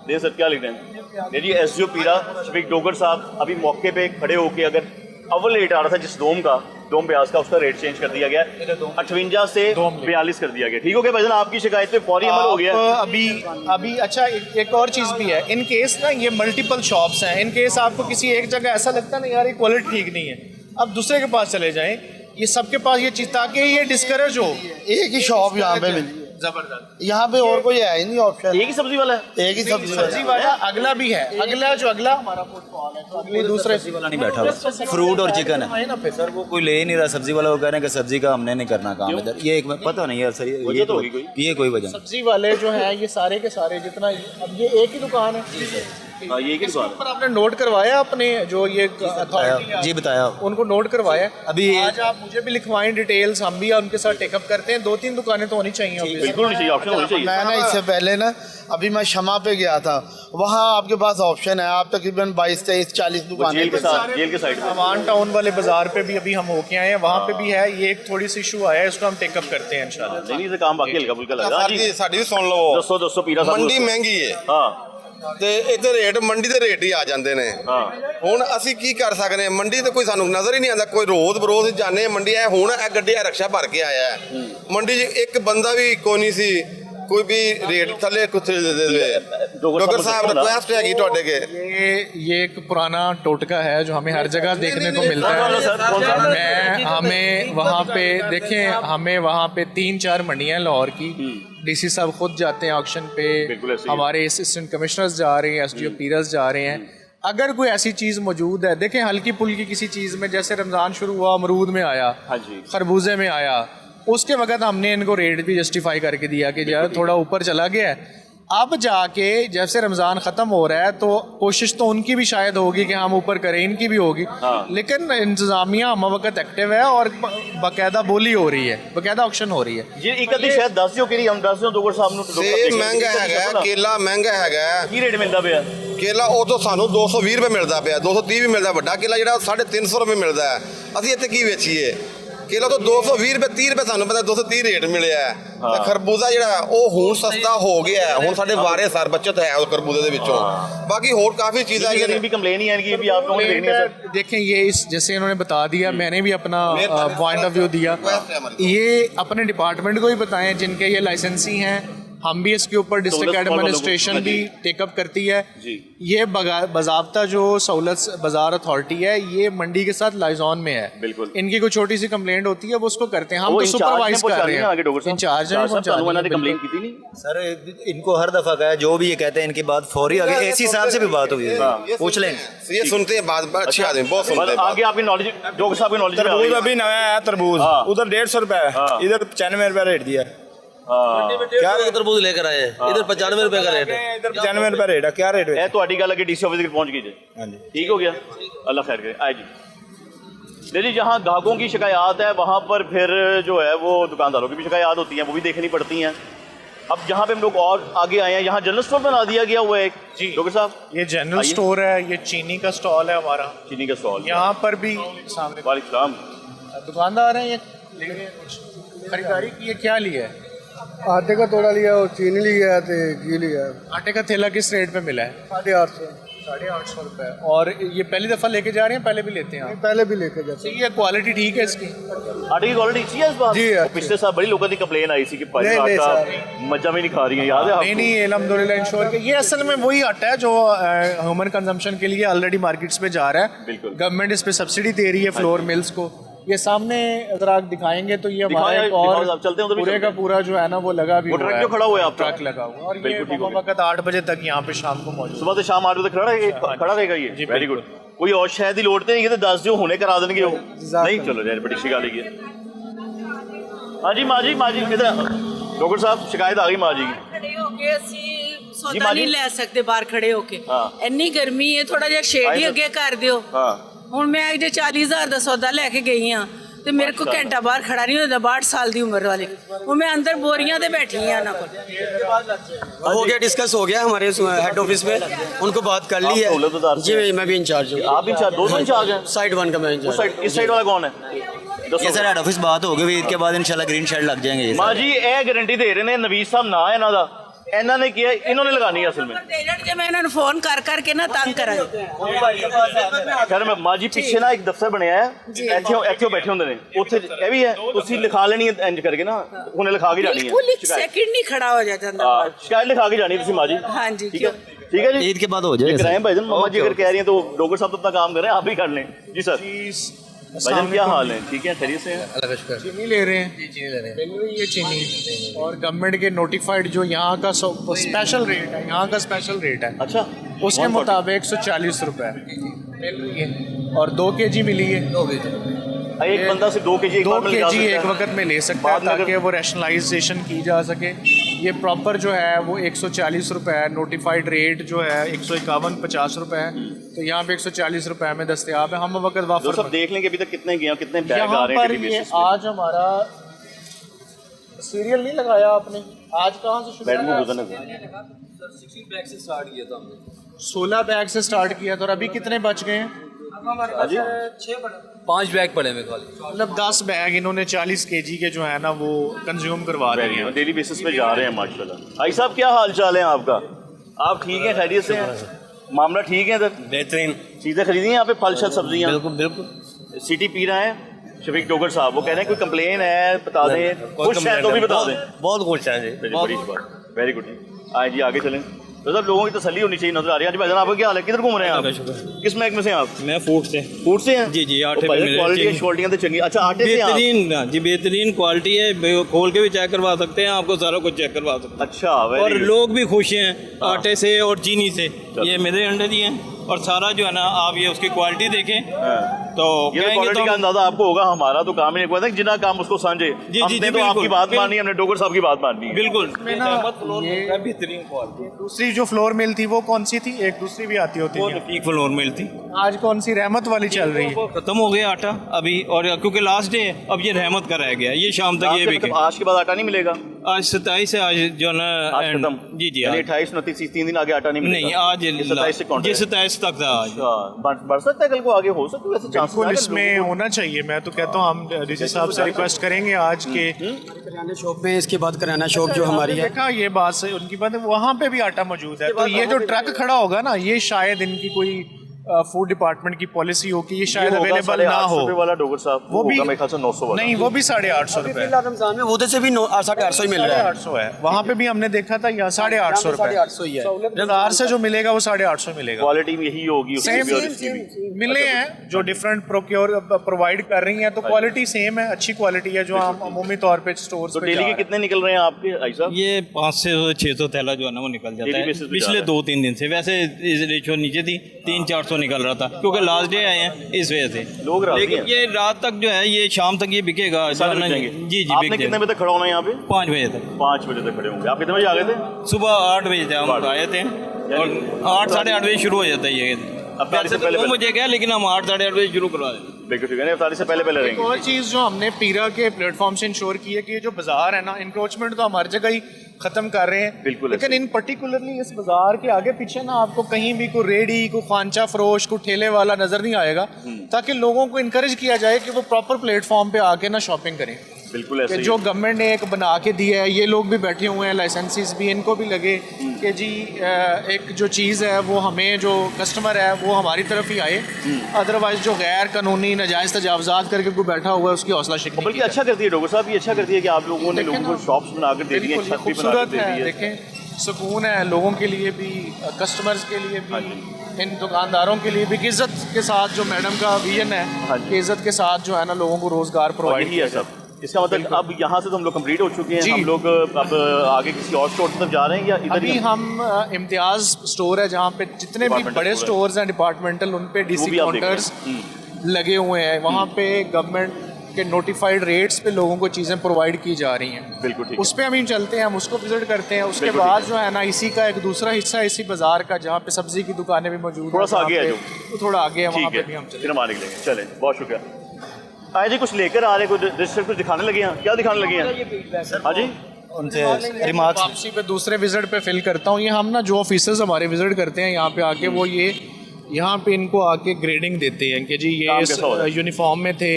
दे सर, क्या लिख रहे हैं जी? एसडीओ पीरा शफीक डोगर साहब अभी मौके पे खड़े होके, अगर अव्वल रेट आ रहा था जिस दोम प्याज का, उसका रेट चेंज कर दिया गया, 58 से 42 कर दिया गया। ठीक हो गया भाईजान, आपकी शिकायत पे फौरी अमल हो गया। अभी अच्छा एक और चीज़ भी है, इन केस ना ये मल्टीपल शॉप्स हैं, इन केस आपको किसी एक जगह ऐसा लगता है ना यार ये क्वालिटी ठीक नहीं है, अब दूसरे के पास चले जाएं, ये सबके पास ये चीज़, ताकि ये डिस्करेज हो। एक ही शॉप यहाँ पे मिली, जबरदस्त। यहाँ पे और कोई है ही नहीं ऑप्शन। एक ही सब्जी वाला है, एक ही सब्जी वाला अगला भी है, अगला हमारा फुटफॉल है, तो अगली दूसरे वाला नहीं बैठा हुआ, फ्रूट और चिकन है ना। सर वो कोई ले ही नहीं रहा सब्जी वाला, वो कह रहे हैं कि सब्जी का हमने नहीं करना काम इधर। ये एक पता नहीं यार सर, ये कोई वजह। सब्जी वाले जो हैं ये सारे के सारे जितना, अब ये एक ही दुकान है, ये की दुकान पर आपने नोट करवाया अपने जो ये अथॉरिटी जी बताया उनको नोट करवाया। अभी आज आप मुझे भी लिखवाएं डिटेल्स, हम भी उनके साथ टेकअप करते हैं। 2-3 दुकानें तो होनी चाहिए, बिल्कुल नहीं चाहिए, ऑप्शन होनी चाहिए। मैं ना इससे पहले ना अभी मैं शमा पे गया था, वहाँ आपके पास ऑप्शन है, आप तकरीबन 22, 23, 40 दुकानें जेल के साथ, जेल के साइड में अमान टाउन वाले बाजार पे भी अभी हम होके आए हैं, वहाँ पे भी है। ये एक थोड़ी सी इशू आया है, इसको हम टेकअप करते हैं इंशाल्लाह। नहीं से काम बाकी हल्का फुल्का लगा जी। ਸਾਡੀ ਵੀ ਸੁਣ ਲਓ, ਦੱਸੋ ਪੀਰਾ ਸਾਹਿਬ। ਮੰਡੀ ਮਹਿੰਗੀ ਹੈ ਹਾਂ ਤੇ ਇੱਥੇ ਰੇਟ ਮੰਡੀ ਦੇ ਰੇਟ ਹੀ ਆ ਜਾਂਦੇ ਨੇ। ਹਾਂ ਹੁਣ ਅਸੀਂ ਕੀ ਕਰ ਸਕਦੇ ਹਾਂ, ਮੰਡੀ ਤੇ ਕੋਈ ਸਾਨੂੰ ਨਜ਼ਰ ਹੀ ਨਹੀਂ ਆਉਂਦਾ, ਕੋਈ ਰੋਜ਼ ਬਰੋਜ਼ ਜਾਂਦੇ ਮੰਡੀ। ਹੈ ਹੁਣ ਇਹ ਗੱਡੀ ਆ ਰਕਸ਼ਾ ਭਰ ਕੇ ਆਇਆ ਹੈ ਮੰਡੀ 'ਚ, ਇੱਕ ਬੰਦਾ ਵੀ ਕੋਈ ਨਹੀਂ ਸੀ, कोई भी रेट थले कुछ दे दे। डॉक्टर साहब रिक्वेस्ट है कि टोटे के ये एक पुराना टोटका है जो हमें हर जगह देखने को मिलता है। हमें वहाँ पे देखें, हमें वहाँ पे 3-4 मंडियाँ लाहौर की, डीसी साहब खुद जाते हैं ऑक्शन पे, हमारे असिस्टेंट कमिश्नर्स जा रहे हैं, एसडीओ पीरस जा रहे हैं। अगर कोई ऐसी चीज़ मौजूद है, देखें हल्की पुल्की किसी चीज़ में, जैसे रमज़ान शुरू हुआ अमरूद में आया, खरबूजे में आया, उसके वक्त हमने इनको रेट भी जस्टिफाई करके दिया कि यार थोड़ा ऊपर चला गया है। अब जाके जैसे रमज़ान ख़त्म हो रहा है तो कोशिश तो उनकी भी शायद होगी कि हम ऊपर करें, इनकी भी होगी, लेकिन इंतज़ामिया हम वक्त एक्टिव है और बाकायदा बोली हो रही है, बाकायदा ऑक्शन हो रही है। ये एक अद्धी शायद 10 जो कि हम 10 दोगर साहब सेब महंगा हैगा, केला महंगा हैगा। की रेट मिलता पिया केला? ਉਹ ਤੋਂ ਸਾਨੂੰ 220 ਰੁਪਏ ਮਿਲਦਾ ਪਿਆ, 230 ਵੀ ਮਿਲਦਾ। ਵੱਡਾ ਕੇਲਾ ਜਿਹੜਾ 350 ਰੁਪਏ ਮਿਲਦਾ ਹੈ, ਅਸੀਂ ਇੱਥੇ ਕੀ ਵੇਚੀਏ? केला तो 220 रुपए 30 रुपए सानू पता 230 रेट मिले है। ਤੇ ਖਰਬੂਜ਼ਾ ਜਿਹੜਾ ਉਹ ਹੁਣ ਸਸਤਾ ਹੋ ਗਿਆ ਹੈ, ਹੁਣ ਸਾਡੇ ਵਾਰੇ ਸਰ बचत है उस खरबूजे ਦੇ ਵਿੱਚੋਂ। बाकी और काफी चीजें हैं भी कंप्लेन ही है कि भी आप लोगों ने देखनी है सर। देखें ये इस जैसे इन्होंने बता दिया, मैंने भी अपना पॉइंट ऑफ व्यू दिया, ये अपने डिपार्टमेंट को ही बताएं जिनके ये लाइसेंसी हैं। हम भी इसके ऊपर डिस्ट्रिक्ट एडमिनिस्ट्रेशन भी टेकअप करती है। ये बाज़ाब्ता जो सहूलत बाजार अथॉरिटी है ये मंडी के साथ लाइजॉन में है, बिल्कुल। इनकी कोई छोटी सी कंप्लेंट होती है वो उसको करते हैं, हम तो सुपरवाइज कर रहे हैं। इंचार्ज सर इनको हर दफा का है, जो भी ये कहते हैं इनकी बात फौरी आगे एसी साहब से भी बात हुई है, पूछ लें, ये सुनते हैं बात, अच्छे आदमी बहुत सुनते हैं। आगे आपकी नॉलेज, डॉक्टर साहब की नॉलेज, तरबूज अभी नया है, तरबूज उधर 150 रुपए, इधर 95 रुपए रेट दिया। क्या तरबूज लेकर आए, इधर 95 रुपए का रेट है, इधर 95 रुपए रेट है। क्या रेट है? ਤੁਹਾਡੀ ਗੱਲ ਅੱਗੇ ਡੀਸੀ ਆਫਿਸ तक पहुंच कीजिए। ठीक हो गया, अल्लाह खैर करे। आए जी। देखिए जहाँ ग्राहकों की शिकायत है वहाँ पर फिर जो है वो दुकानदारों की भी शिकायत होती है, वो भी देखनी पड़ती हैं। अब जहाँ पे हम लोग और आगे आए हैं, यहाँ जनरल स्टोर बना दिया गया हुआ है एक। जी डॉक्टर साहब, ये जनरल स्टोर है, ये चीनी का स्टॉल है हमारा, चीनी का स्टॉल यहाँ पर भी सामने वालेकुम दुकानदार हैं, ये खरीदारी की है। क्या लिया है? आटे का तोड़ा लिया और चीनी लिया है, घी लिया है। आटे का थैला किस रेट पे मिला है? 850 रुपए। और ये पहली दफ़ा लेके जा रहे हैं, पहले भी लेते हैं? पहले भी लेके जाते हैं। ये क्वालिटी ठीक है इसकी, आटे की क्वालिटी अच्छी है इस बार? जी है। पिछले साल बड़ी लोगों की कंप्लेन आई थी कि आटा मज्जा में नहीं खा रही है, याद है आपको? नहीं अल्हम्दुलिल्लाह इंश्योर के ये असल में वही आटा है जो ह्यूमन कंजम्पशन के लिए ऑलरेडी मार्केट्स में जा रहा है। बिल्कुल, गवर्नमेंट इस पे सब्सिडी दे रही है फ्लोर मिल्स को। ये सामने अगर आप दिखाएंगे तो ये हमारा एक और चलते हैं पूरे का पूरा जो है ना वो लगा भी हुआ है, जो खड़ा हुआ है, ट्रक लगा हुआ, और ये वक्त 8 बजे तक यहाँ पे शाम को मौजूद, सुबह से शाम 8 बजे तक खड़ा रहेगा ये। Very good. कोई और शायद ही लोड़ते नहीं, 10 जो होने करा देंगे वो नहीं। चलो यार बड़ी शिकायत है। हाँ जी माँ जी किधर डॉक्टर साहब शिकायत आ गई माँ जी की। खड़े होके सौदा नहीं ले सकते बाहर खड़े होके, इन्नी गर्मी है, थोड़ा जिहा शेड ही अगे कर दियो। ਹੁਣ ਮੈਂ ਇਹਦੇ 40,000 ਦਾ ਸੌਦਾ ਲੈ ਕੇ ਗਈ ਆ ਤੇ ਮੇਰੇ ਕੋ ਘੰਟਾ ਬਾਹਰ ਖੜਾ नहीं होता 62 साल की उम्र वाले वो मैं अंदर बोरियां ते बैठी हैं ना हो गया, डिस्कस हो गया हमारे हेड ऑफिस में, उनको बात कर ली है जी। मैं भी इंचार्ज हूँ। आप इंचार्ज, दोनों इंचार्ज हैं? साइड 1 का मैं इंचार्ज। इस साइड वाला कौन है? ये सर हेड ऑफिस बात हो गई, ईद के बाद इंशाल्लाह ग्रीन शेड लग जाएंगे। ये माँ जी ए गारंटी दे रहे ने नवीस साहब ना है इन्हों दा, ਇਹਨਾਂ ਨੇ किया इन्होंने लगानी है असल में। ਜੇ ਮੈਂ ਇਹਨਾਂ ਨੂੰ ਫੋਨ ਕਰ ਕਰਕੇ ਨਾ ਤੰਗ ਕਰਾਂ ਖੈਰ ਮੈਂ ਮਾਂ ਜੀ ਪਿੱਛੇ ਨਾ ਇੱਕ ਦਫ਼ਤਰ ਬਣਿਆ ਹੈ, ਇੱਥੇ ਬੈਠੇ ਹੁੰਦੇ ਨੇ, ਉੱਥੇ ਇਹ ਵੀ ਹੈ, ਤੁਸੀਂ ਲਿਖਾ ਲੈਣੀ ਹੈ ਇੰਜ ਕਰਕੇ ਨਾ, ਹੁਣੇ ਲਿਖਾ ਕੇ ਜਾਣੀ ਹੈ। ਬਿਲਕੁਲ ਇੱਕ ਸੈਕਿੰਡ ਨਹੀਂ ਖੜਾ ਹੋ ਜਾਂਦਾ। शिकायत लिखा के जानी है तुसी माँ जी। हाँ जी, ठीक है जी, ईद के बाद हो जाएगा। इब्राहिम भाईजान, मामा जी अगर कह रही हैं तो डोगर साहब तो अपना काम कर रहे हैं, आप भी कर लें। जी सर भाईजान क्या हाल है? ठीक है, खैरियत से हैं? चीनी ले रहे हैं? चीनी ले रहे हैं। मिल रही है चीनी, और गवर्नमेंट के नोटिफाइड जो यहाँ का स्पेशल रेट है, यहाँ का स्पेशल रेट है, अच्छा, उसके मुताबिक 140 रुपए मिल रही है, और 2 kg मिली है। 2 kg एक बंदा से 2 kg एक वक्त में ले सकता है, ताकि वो रैशनलाइजेशन की जा सके। ये प्रॉपर जो है वो 140 रुपए है, नोटिफाइड रेट जो है 151-50 रुपए है, तो यहाँ पे 140 रुपए में दस्तियाब है। हम वक्त वाफर सब देख लेंगे अभी तक कितने गए, कितने बैग आ यहाँ रहे हैं पर डेली ये बेसिस पे। आज हमारा सीरियल नहीं लगाया आपने, आज कहाँ से शुरू बैड में किया? गुजरने दो। 16 बैग से स्टार्ट किया था हमने। 16 बैग से स्टार्ट किया था, और अभी कितने बच गए हैं? 5 बैग पड़े में खाली, मतलब 10 बैग इन्होंने 40 kg के जो है ना वो कंज्यूम करवा रहे हैं। डेली बेसिस पे जा रहे हैं माशाल्लाह। भाई साहब क्या हाल चाल है आपका? आप ठीक हैं, खैरियत से हैं? मामला ठीक है इधर? बेहतरीन। चीज़ें खरीदी हैं यहाँ पे, फल शल सब्जियाँ? बिल्कुल बिल्कुल। सिटी पी रहे हैं शफीक डोगर साहब, वो कह रहे हैं कोई कंप्लेन है बता दें, खुश हैं तो भी बता दें। बहुत खुश हैं जी, बड़ी बात, वेरी गुड। आए जी आगे चलें, तो सब लोगों की तसल्ली होनी चाहिए। नजर आ रही है। भाईजान आपका क्या हाल है? किधर घूम रहे हैं आप? किस महकमे से हैं आप? मैं फूड से। फूड से हैं? जी जी, आटे क्वालिटी में तो चंगी। अच्छा, आटे से आप? बेहतरीन जी, बेहतरीन क्वालिटी है, खोल के भी चेक करवा सकते हैं, आपको सारा कुछ चेक करवा सकते हैं। अच्छा, और लोग भी खुश हैं आटे से और चीनी से। ये मेरे अंडे ही हैं, और सारा जो है ना आप ये उसकी क्वालिटी देखें तो ये क्वालिटी का अंदाजा आपको होगा। हमारा तो काम ही नहीं, जितना काम उसको समझे। हमने तो आपकी बात मानी, हमने डोगर साहब की बात मानी। बिल्कुल बेहतरीन क्वालिटी। दूसरी जो फ्लोर मिल थी वो कौन सी थी? एक दूसरी भी आती होती है। एक फ्लोर मिल थी, आज कौन सी रहमत वाली चल रही है? खत्म हो गया आटा अभी, और क्योंकि लास्ट डे अब ये रहमत का रह गया, ये शाम तक ये बिके। आज के बाद आटा नहीं मिलेगा? आज 27 है, आज जो है ना जी जी 28, 29, 3 दिन आगे आटा नहीं मिलेगा। नहीं, आज 27 तक था। बढ़ सकता है कल को आगे, हो सकता है वैसे चांस इसमें होना चाहिए। मैं तो कहता हूँ हम डीसी साहब से रिक्वेस्ट करेंगे आज के किराना शॉप में, इसके बाद किराना शॉप जो हमारी है, देखा ये बात से उनकी बात है, वहाँ पे भी आटा मौजूद है। तो ये जो ट्रक खड़ा होगा ना, ये शायद इनकी कोई फूड डिपार्टमेंट की पॉलिसी हो कि ये शायद अवेलेबल ना हो। वाला डोगर साहब वो भी 900 वाला नहीं, वो भी 850 रुपए रमजान में उधर से भी 850 ही मिल रहा है। 850 है, वहाँ पे भी हमने देखा था, यहाँ 850 रुपए 850 ही है। बाजार से जो मिलेगा वो 850 मिलेगा। क्वालिटी में यही होगी, सेम मिले हैं जो डिफरेंट प्रोवाइड कर रही हैं, तो क्वालिटी सेम है, अच्छी क्वालिटी है जो हम अमूमी तौर पे स्टोर तो डेली के कितने निकल रहे हैं आपके भाई साहब? ये 500 से 600 थैला जो है ना वो निकल जाता है पिछले 2-3 दिन से। वैसे रेशो नीचे थी, 300-400 निकल रहा था, क्योंकि लास्ट डे आए हैं इस वजह से लोग राजी लेकिन हैं। ये रात तक जो है, ये शाम तक ये बिकेगा। जी जी, आपने कितने बजे तक खड़ा होना है यहाँ पे? 5 बजे तक। 5 बजे तक खड़े होंगे। आप कितने बजे आ गए थे? सुबह 8 बजे थे हम आए थे, और 8-8:30 बजे शुरू हो जाता है ये। अफ्तारी से पहले मुझे क्या, लेकिन हम 8-8:30 बजे शुरू करवा दें। बिल्कुल ठीक है, अफ्तारी से पहले एक रहेंगे। और चीज़ जो हमने पीरा के प्लेटफॉर्म से इंश्योर की है कि ये जो बाजार है ना, इंक्रोचमेंट तो हम हर जगह ही खत्म कर रहे हैं, बिल्कुल, लेकिन इन पर्टिकुलरली इस बाजार के आगे पीछे ना आपको कहीं भी कोई रेडी, कोई खांचा फरोश, कोई ठेले वाला नजर नहीं आएगा, ताकि लोगों को इनकरेज किया जाए कि वो प्रॉपर प्लेटफॉर्म पे आके ना शॉपिंग करें। बिल्कुल ऐसे ही जो गवर्नमेंट ने एक बना के दिया है, ये लोग भी बैठे हुए हैं, लाइसेंसेस भी, इनको भी लगे कि जी एक जो चीज़ है वो हमें, जो कस्टमर है वो हमारी तरफ ही आए, अदरवाइज जो गैर कानूनी नाजायज़ तजावज़ात करके कोई बैठा हुआ है उसकी हौसला शिकनी। बल्कि अच्छा करती है डॉक्टर साहब, ये अच्छा करती है कि आप लोगों ने लोगों को शॉप्स बनाकर दे दी हैं, खूबसूरत है, देखें सुकून है लोगों के लिए भी, कस्टमर्स के लिए भी, इन दुकानदारों के लिए भी, कि इज़्ज़त के साथ जो मैडम का विजन है कि इज़्ज़त के साथ जो है ना लोगों को रोज़गार प्रोवाइड किया सब। इसका मतलब अब यहाँ से तो हम लोग कंप्लीट हो चुके हैं, हम लोग अब आगे किसी और स्टोर तरफ जा रहे हैं या इधर? अभी हम इम्तियाज़ स्टोर है जहाँ पे जितने भी बड़े स्टोर्स हैं डिपार्टमेंटल, उन पे डीसी काउंटर्स लगे हुए हैं। वहाँ पे गवर्नमेंट के नोटिफाइड रेट्स पे लोगों को चीज़ें प्रोवाइड की जा रही हैं। बिल्कुल ठीक उस पर हम चलते हैं, हम उसको विजिट करते हैं। उसके बाद जो है ना इसी का एक दूसरा हिस्सा है इसी बाज़ार का जहाँ पे सब्जी की दुकानें भी मौजूद हैं। थोड़ा सा आगे है जो तो थोड़ा आगे है, वहाँ पे भी हम फिर हम आने निकलेंगे। चलें, बहुत शुक्रिया। आए जी, कुछ लेकर आ रहे, कुछ दिखाने लगे हैं, क्या दिखाने लगे हैं? हाँ जी, उनसे रिमार्क्स वापसी पे दूसरे विजिट पे फिल करता हूँ। ये हम ना जो ऑफिसर्स हमारे विजिट करते हैं यहाँ पे आके, वो ये यहाँ पे इनको आके ग्रेडिंग देते हैं कि जी ये इस यूनिफॉर्म में थे,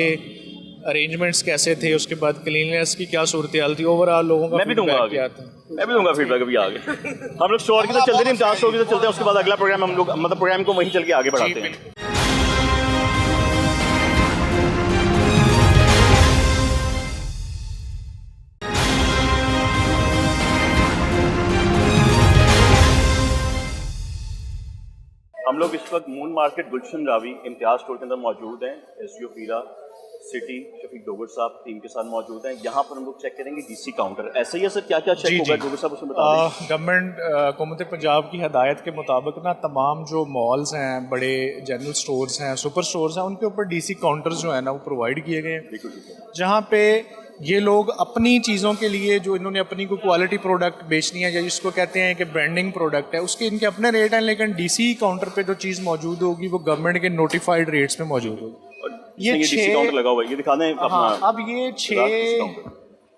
अरेंजमेंट्स कैसे थे, उसके बाद क्लीननेस की क्या सूरत हाल थी, ओवरऑल लोगों का मैं भी दूंगा क्या था। मैं भी दूंगा फीडबैक अभी आगे। हम लोग स्टोर की तरफ चलते हैं, इम्तियाज स्टोर की तरफ चलते हैं, उसके बाद अगला प्रोग्राम हम लोग मतलब प्रोग्राम को वहीं चल के आगे बढ़ाते हैं। हम लोग इस वक्त मून मार्केट गुलशन रावी इम्तियाज स्टोर के अंदर मौजूद हैं। SGO पीरा सिटी शफीक डोगर साहब टीम के साथ मौजूद हैं। यहाँ पर हम लोग चेक करेंगे DC काउंटर। ऐसा ही है सर, क्या क्या चेक होगा डोगर साहब उसमें बता दें। गवर्नमेंट हुकूमत पंजाब की हदायत के मुताबिक ना तमाम जो मॉल्स हैं, बड़े जनरल स्टोर्स हैं, सुपर स्टोर्स हैं, उनके ऊपर DC काउंटर्स जो है ना वो प्रोवाइड किए गए हैं, जहाँ पे ये लोग अपनी चीज़ों के लिए जो इन्होंने अपनी को क्वालिटी प्रोडक्ट बेचनी है या जिसको कहते हैं कि ब्रांडिंग प्रोडक्ट है, उसके इनके अपने रेट हैं, लेकिन DC काउंटर पे जो चीज़ मौजूद होगी वो गवर्नमेंट के नोटिफाइड रेट्स में मौजूद होगी। ये DC काउंटर लगा हुआ है, ये दिखा दें अपना। हाँ, अब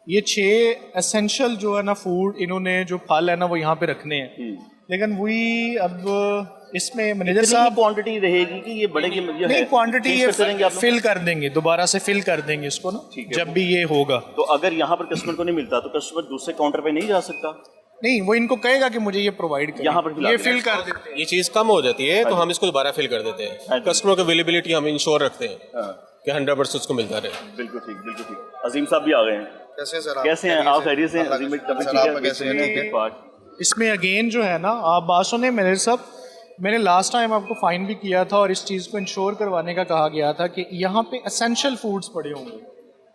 ये छः एसेंशियल जो है ना फूड, इन्होंने जो फल है ना वो यहाँ पे रखने हैं, लेकिन वही अब इसमें मैनेजर साहब क्वांटिटी रहेगी कि ये बढ़ेगी? नहीं, क्वांटिटी ये फिल कर देंगे, दोबारा से फिल कर देंगे इसको ना जब भी ये होगा। तो अगर यहाँ पर कस्टमर को नहीं मिलता तो कस्टमर दूसरे काउंटर पे नहीं जा सकता? नहीं, वो इनको कहेगा कि मुझे ये प्रोवाइड करें, यहाँ पर ये फिल कर देते हैं। ये चीज़ कम हो जाती है तो हम इसको दोबारा फिल कर देते हैं। कस्टमर की अवेलेबिलिटी हम इंश्योर रखते हैं कि 100% उसको मिलता रहे। बिल्कुल ठीक, बिल्कुल ठीक। अजीम साहब भी आ गए हैं। कैसे सर? कैसे हैं आप? खैरियत से हैं? अजीम भाई इसमें अगेन जो है ना, आप बात सुने मेरे साहब, मैंने लास्ट टाइम आपको फ़ाइन भी किया था और इस चीज़ को इंश्योर करवाने का कहा गया था कि यहाँ पे एसेंशियल फूड्स पड़े होंगे,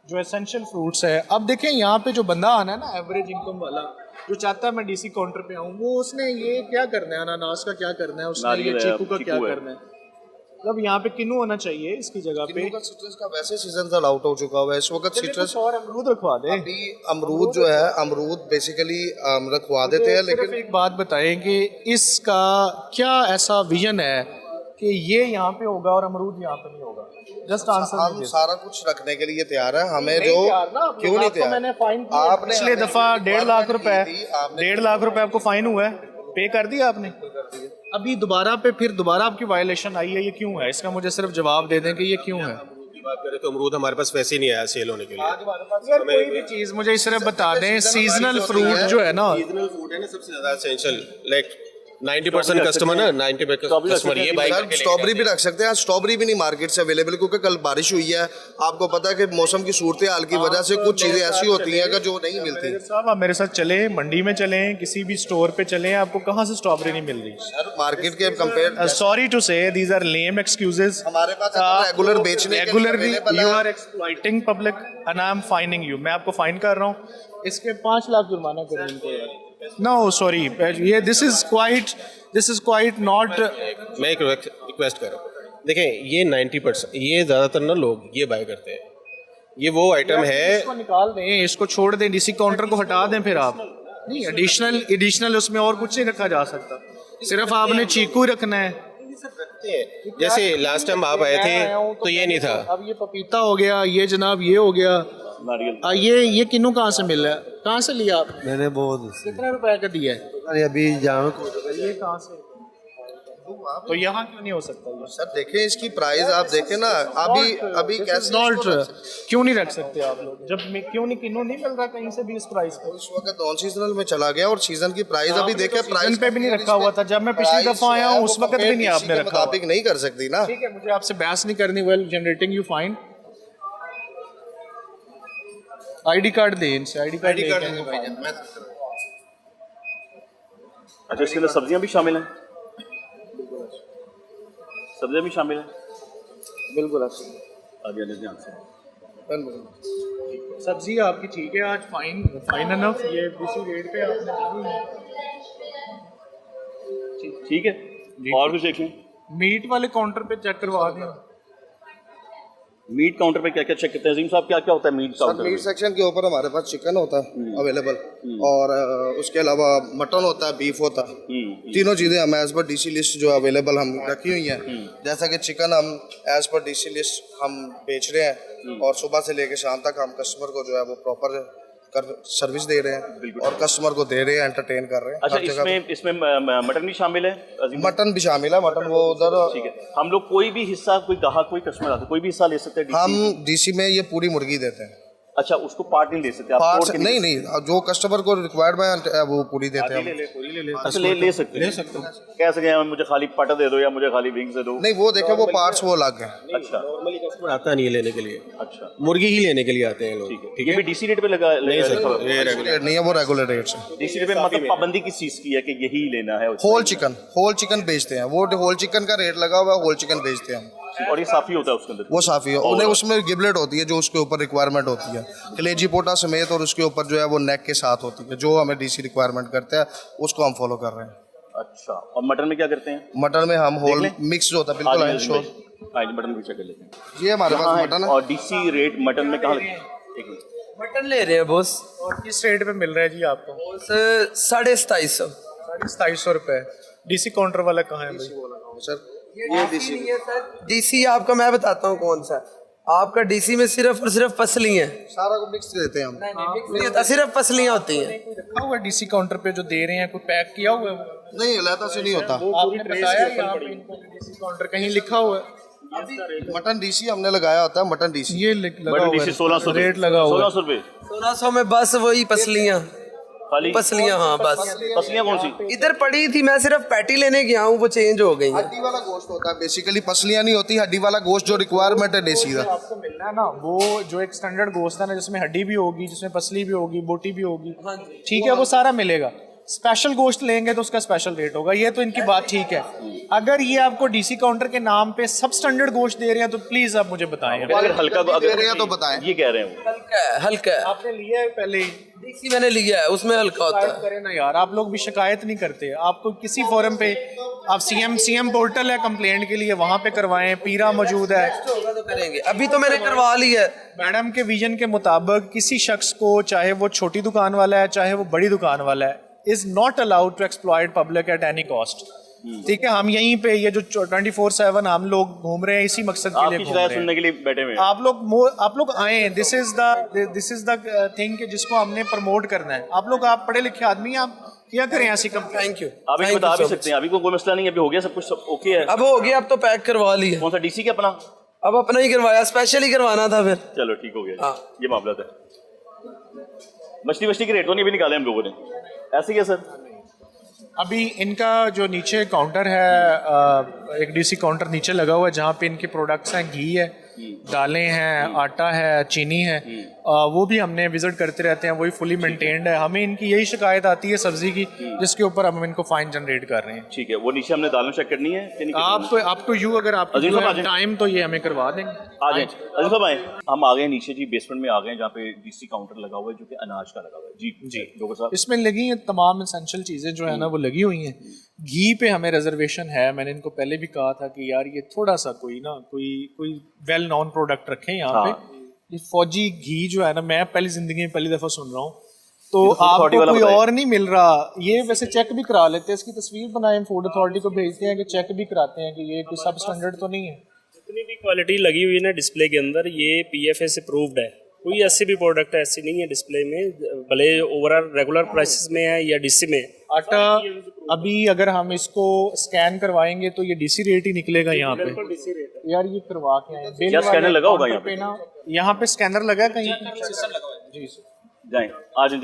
जो एसेंशियल फ्रूट्स है। अब देखें यहाँ पे जो बंदा आना है ना, एवरेज इनकम वाला जो चाहता है मैं DC काउंटर पे आऊँ, वो उसने ये क्या करना है, अनानास का क्या करना है, उसने ये चीकू का क्या करना है। मतलब यहाँ पे किन्नू होना चाहिए इसकी जगह पे। सिट्रस का वैसे सीजन था, आउट हो चुका हुआ है इस वक्त सिट्रस। और अमरूद रखवा दे। अभी अमरूद जो है, अमरूद बेसिकली रखवा देते हैं, लेकिन एक बात बताएं कि इसका क्या ऐसा विजन है कि ये यहाँ पे होगा और अमरूद यहाँ पे नहीं होगा? Just answer. हम सारा कुछ रखने के लिए तैयार है, हमें जो क्यों नहीं तैयार? मैंने फाइन आपने पिछले दफा 1.5 लाख रुपए 1.5 लाख रुपए आपको फाइन हुआ है, पे कर दिया आपने? अभी दोबारा पे फिर दोबारा आपकी वायलेशन आई है, ये क्यों है? इसका मुझे सिर्फ जवाब दे दें कि ये क्यों है। बात करें तो अमरूद हमारे पास वैसे ही नहीं आया सेल होने के लिए। यार कोई भी चीज मुझे सिर्फ बता दें, सीजनल फ्रूट जो है ना, सीजनल फ्रूट है ना सबसे ज्यादा एसेंशियल, लाइक 90% कस्टमर ना 90% कस्टमर ये बाइक करके स्ट्रॉबेरी भी रख सकते हैं। स्ट्रॉबेरी भी नहीं मार्केट से अवेलेबल, क्योंकि कल बारिश हुई है। आपको पता है कि मौसम की सूरत हाल की वजह से कुछ चीज़ें ऐसी होती हैं कि जो नहीं मिलती। साहब आप मेरे साथ चले, मंडी में चलें, किसी भी स्टोर पे चलें, आपको कहाँ से स्ट्रॉबेरी नहीं मिल रही? सर मार्केट के compare, sorry to say these are lame excuses. हमारे पास रेगुलर बेचने के regularly you are exploiting public and I am fining you. मैं आपको फाइन कर रहा हूँ, इसके 5 लाख जुर्माना करें इनको यार। नो सॉरी, ये दिस इज क्वाइट नॉट। मैं एक रिक्वेस्ट कर रहा हूँ, देखें ये 90% ये ज़्यादातर ना लोग ये बाय करते हैं, ये वो आइटम है। इसको निकाल दें, इसको छोड़ दें, DC काउंटर को हटा दें, फिर आप नहीं एडिशनल उसमें और कुछ नहीं रखा जा सकता, सिर्फ आपने चीकू रखना है। जैसे लास्ट टाइम आप आए थे तो ये नहीं था। अब ये पपीता हो गया, ये जनाब ये हो गया, ये किन्नू कहाँ से मिल रहा है? कहाँ से लिया आप? मैंने बहुत कितने रुपए का दिया है? अरे अभी जानो ये कहाँ से? तो यहाँ क्यों नहीं हो सकता ये? सर देखें इसकी प्राइस, आप देखें ना अभी कैसे नॉट क्यों नहीं रख सकते आप लोग? जब मैं क्यों नहीं किन्नू नहीं मिल रहा कहीं से भी इस प्राइस पे? इस वक्त नॉन सीजनल में चला गया और सीजन की प्राइस अभी देखें, प्राइस पे भी नहीं रखा हुआ था। जब मैं पिछली दफा आया हूँ उस वक्त भी नहीं आपने रखा। मुताबिक नहीं कर सकती ना। ठीक है, मुझे आपसे बहस नहीं करनी। Well generating you fine. ID card दें इनसे, ID कार्ड देंगे भाईजान। अच्छा, इसके अंदर सब्जियां भी शामिल हैं? सब्जियां भी शामिल हैं? बिल्कुल आगे ध्यान से। सब्जी आपकी ठीक है, आज फाइन एनफ, ये इसी रेट पे आपने ठीक है। और कुछ देखें, मीट वाले काउंटर पे चेक करवा दें। मीट काउंटर पे क्या क्या चेक करते हैं अजीम साहब, क्या क्या होता है meat sir counter meat section के ऊपर हमारे पास चिकन होता है अवेलेबल, और उसके अलावा मटन होता है, बीफ होता है। तीनों चीज़ें हम एज पर डीसी लिस्ट जो अवेलेबल हम रखी हुई हैं। जैसा कि चिकन हम एज पर डीसी लिस्ट हम बेच रहे हैं, और सुबह से लेकर शाम तक हम कस्टमर को जो है वो प्रॉपर सर्विस दे रहे हैं और कस्टमर को दे रहे हैं, एंटरटेन कर रहे हैं। अच्छा, इसमें मटन भी शामिल है अजीम? मटन भी शामिल है, मटन वो उधर। ठीक है, हम लोग कोई भी हिस्सा, कोई ग्राहक, कोई कस्टमर आता है, कोई भी हिस्सा ले सकते हैं? हम डीसी में ये पूरी मुर्गी देते हैं। अच्छा, उसको पार्ट नहीं ले सकते आप? पार्ट नहीं, जो कस्टमर को रिक्वायर्ड है वो पूरी देते हैं। अच्छा, ले सकते हैं। कह सके हैं मुझे खाली पटा दे दो या मुझे खाली विंग्स दे दो? नहीं, वो देखो वो पार्ट्स वो अलग है। अच्छा, नॉर्मली कस्टमर आता नहीं है लेने के लिए। अच्छा, मुर्गी ही लेने के लिए आते हैं लोग। ठीक है, ये भी डीसी रेट पे लगा? नहीं सर, ये रेट नहीं है, वो रेगुलर रेट है। डीसी रेट पे मतलब पाबंदी किस चीज की है कि यही लेना है? होल चिकन बेचते हैं, वो होल चिकन का रेट लगा हुआ है, होल चिकन बेचते हैं हम। और ये साफी होता है उसके अंदर? वो साफी है, उन्हें उसमें गिबलेट होती है जो उसके ऊपर रिक्वायरमेंट होती है, कलेजी पोटा समेत, और उसके ऊपर जो है वो नेक के साथ होती है, जो हमें डीसी रिक्वायरमेंट करते हैं उसको हम फॉलो कर रहे हैं। अच्छा, और मटन में क्या करते हैं? मटन में हम होल मिक्स होता है, बिल्कुल है श्योर। मटन भी चेक कर लेते हैं। ये हमारे पास मटन है। और डीसी रेट मटन में कहाँ? मटन ले रहे हैं बॉस। और किस रेट पे मिल रहा है जी आपको? 2750। 2750 रुपये। डीसी काउंटर वाला कहाँ है भाई? सर ये डीसी आपका मैं बताता हूँ कौन सा। आपका डीसी में सिर्फ और सिर्फ पसली है, सारा को मिक्स देते हैं हम। नहीं होता, सिर्फ पसलियाँ होती हैं। रखा हुआ डीसी काउंटर पे जो दे रहे हैं, कोई पैक किया हुआ है? नहीं, लहता से नहीं होता। आपने बताया यहाँ पे इनको डीसी काउंटर कहीं लिखा हुआ है? मटन डीसी हमने लगाया होता है, मटन डीसी ये लगा हुआ है, 1600 रेट लगा हुआ है। 1600 रुपये 1600 में बस वही पसलियाँ। पसलियाँ, हाँ बस। पसलियाँ कौन सी? इधर पड़ी थी, मैं सिर्फ पैटी लेने गया हूँ, वो चेंज हो गई है। हड्डी वाला गोश्त होता है बेसिकली, पसलियाँ नहीं होती, हड्डी वाला गोश्त जो रिक्वायरमेंट है देसी का आपको मिलना है ना, वो जो एक स्टैंडर्ड गोश्त है ना, जिसमें हड्डी भी होगी, जिसमें पसली भी होगी, बोटी भी होगी, ठीक है, वो सारा मिलेगा। स्पेशल गोश्त लेंगे तो उसका स्पेशल रेट होगा। ये तो इनकी बात ठीक है। अगर ये आपको डीसी काउंटर के नाम पे सब स्टैंडर्ड गोश्त दे रहे हैं तो प्लीज आप मुझे बताएं। अगर हल्का दे रहे हैं तो बताएं। ये कह रहे हैं हल्का है। आपने लिया है पहले ही? डीसी मैंने लिया है, उसमें हल्का होता है। करें ना यार, आप लोग भी शिकायत नहीं करते। आपको किसी फोरम पे आप सीएम पोर्टल है कंप्लेंट के लिए, वहाँ पे करवाएं। पीरा मौजूद है, तो करेंगे। अभी तो मैंने करवा ली है। मैडम के विजन के मुताबिक किसी शख्स को, चाहे वो छोटी दुकान वाला है चाहे वो बड़ी दुकान वाला है, is not allowed to exploit public at any cost। ठीक है, हम यहीं पे ये जो 24/7 हम लोग घूम रहे हैं इसी मकसद के लिए घूम रहे हैं, सुनने के लिए बैठे हुए हैं। आप लोग आए, दिस इज द थिंग कि जिसको हमने प्रमोट करना है। आप पढ़े लिखे आदमी, आप क्या करें ऐसी कंपनी। Thank you. अभी बता भी सकते हैं, अभी कोई मसला नहीं है, अभी हो गया सब कुछ, सब ओके है। अब हो गया, अब तो पैक करवा लिया। कौन सा डीसी का? अपना अब अपना ही करवाया, स्पेशल ही करवाना था फिर। चलो ठीक हो गया। हाँ। ये मामला था। मछली के रेट तो नहीं अभी निकाले हम लोगों ने, ऐसे ही है सर। अभी इनका जो नीचे काउंटर है, एक डीसी काउंटर नीचे लगा हुआ है जहाँ पे इनके प्रोडक्ट्स हैं, घी है, दालें हैं, आटा है, चीनी है, वो भी हमने विजिट करते रहते हैं, वही फुली मेंटेन्ड है। हमें इनकी यही शिकायत आती है सब्जी की, जिसके ऊपर हम इनको फाइन जनरेट कर रहे हैं। ठीक है, वो नीचे हमने दालें चेक करनी है कि नहीं? आप तो यू अगर आप टाइम तो ये हमें करवा देंगे। आ जाए अजीम साहब, आए। हम आ गए नीचे जी, बेसमेंट में आ गए, जहाँ पे डीसी काउंटर लगा हुआ है जो कि अनाज का लगा हुआ है। जी डॉक्टर साहब, इसमें लगी हैं तमाम एसेंशियल चीज़ें जो है ना, वो लगी हुई हैं। घी पे हमें रिजर्वेशन है। मैंने इनको पहले भी कहा था कि यार ये थोड़ा सा कोई वेल नॉन प्रोडक्ट रखें यहाँ पे। ये फौजी घी जो है ना, मैं ज़िंदगी में पहली दफ़ा सुन रहा हूँ, तो आपको कोई और नहीं मिल रहा। ये वैसे चेक भी करा लेते हैं, इसकी तस्वीर बनाए, फूड अथॉरिटी को भेजते हैं कि चेक भी कराते हैं कि ये कोई सब स्टैंडर्ड तो नहीं है। जितनी भी क्वालिटी लगी हुई है ना डिस्प्ले के अंदर, ये PFS अप्रूव्ड है। कोई ऐसी भी प्रोडक्ट ऐसी नहीं है डिस्प्ले में, भले ओवरऑल रेगुलर प्राइसेस में है या डीसी में। आटा अभी अगर हम इसको स्कैन करवाएंगे तो ये डीसी रेट ही निकलेगा यहाँ पे। यार ये करवा के आए, क्या स्कैनर लगा होगा यहाँ पे? यहाँ पे स्कैनर लगा है कहीं? जी जाएं, आजे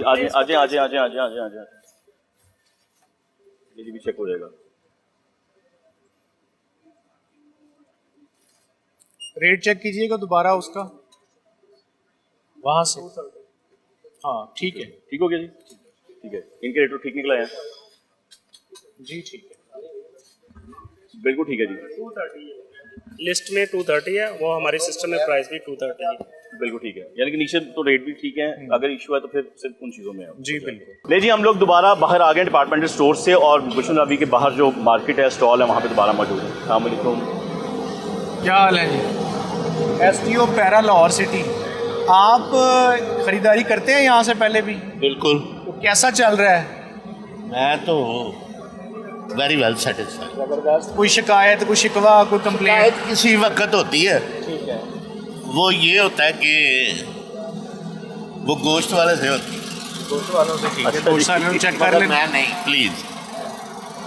ये भी चेक हो जाएगा। रेट चेक कीजिएगा दोबारा उसका, वहां से। हाँ ठीक है, ठीक हो गया जी, ठीक है। इनके रेट तो ठीक निकला है जी, ठीक है, बिल्कुल ठीक है जी। 230 लिस्ट में 230 है, वो हमारे सिस्टम में प्राइस भी 230 है। बिल्कुल ठीक है, यानी कि नीचे तो रेट भी ठीक है। अगर इशू है तो फिर सिर्फ उन चीज़ों में है। जी बिल्कुल। ले जी, हम लोग दोबारा बाहर आ गए डिपार्टमेंटल स्टोर से, और गुलशन नबी के बाहर जो मार्केट है, स्टॉल है, वहाँ पे दोबारा मौजूद है। अस्सलाम वालेकुम, क्या हाल है जी? SDO पैरा लाहौर सिटी, आप ख़रीदारी करते हैं यहाँ से पहले भी? बिल्कुल। तो कैसा चल रहा है? मैं तो वेरी वेल सेटिस्फाइड। ज़बरदस्त। कोई शिकायत, कोई शिकवा, कोई कंप्लेंट? किसी वक्त होती है, ठीक है। वो ये होता है कि वो गोश्त वाले से होती है। गोश्त वालों से ठीक है, गोश्त वालों को चेक कर मगर लें। मैं नहीं, प्लीज़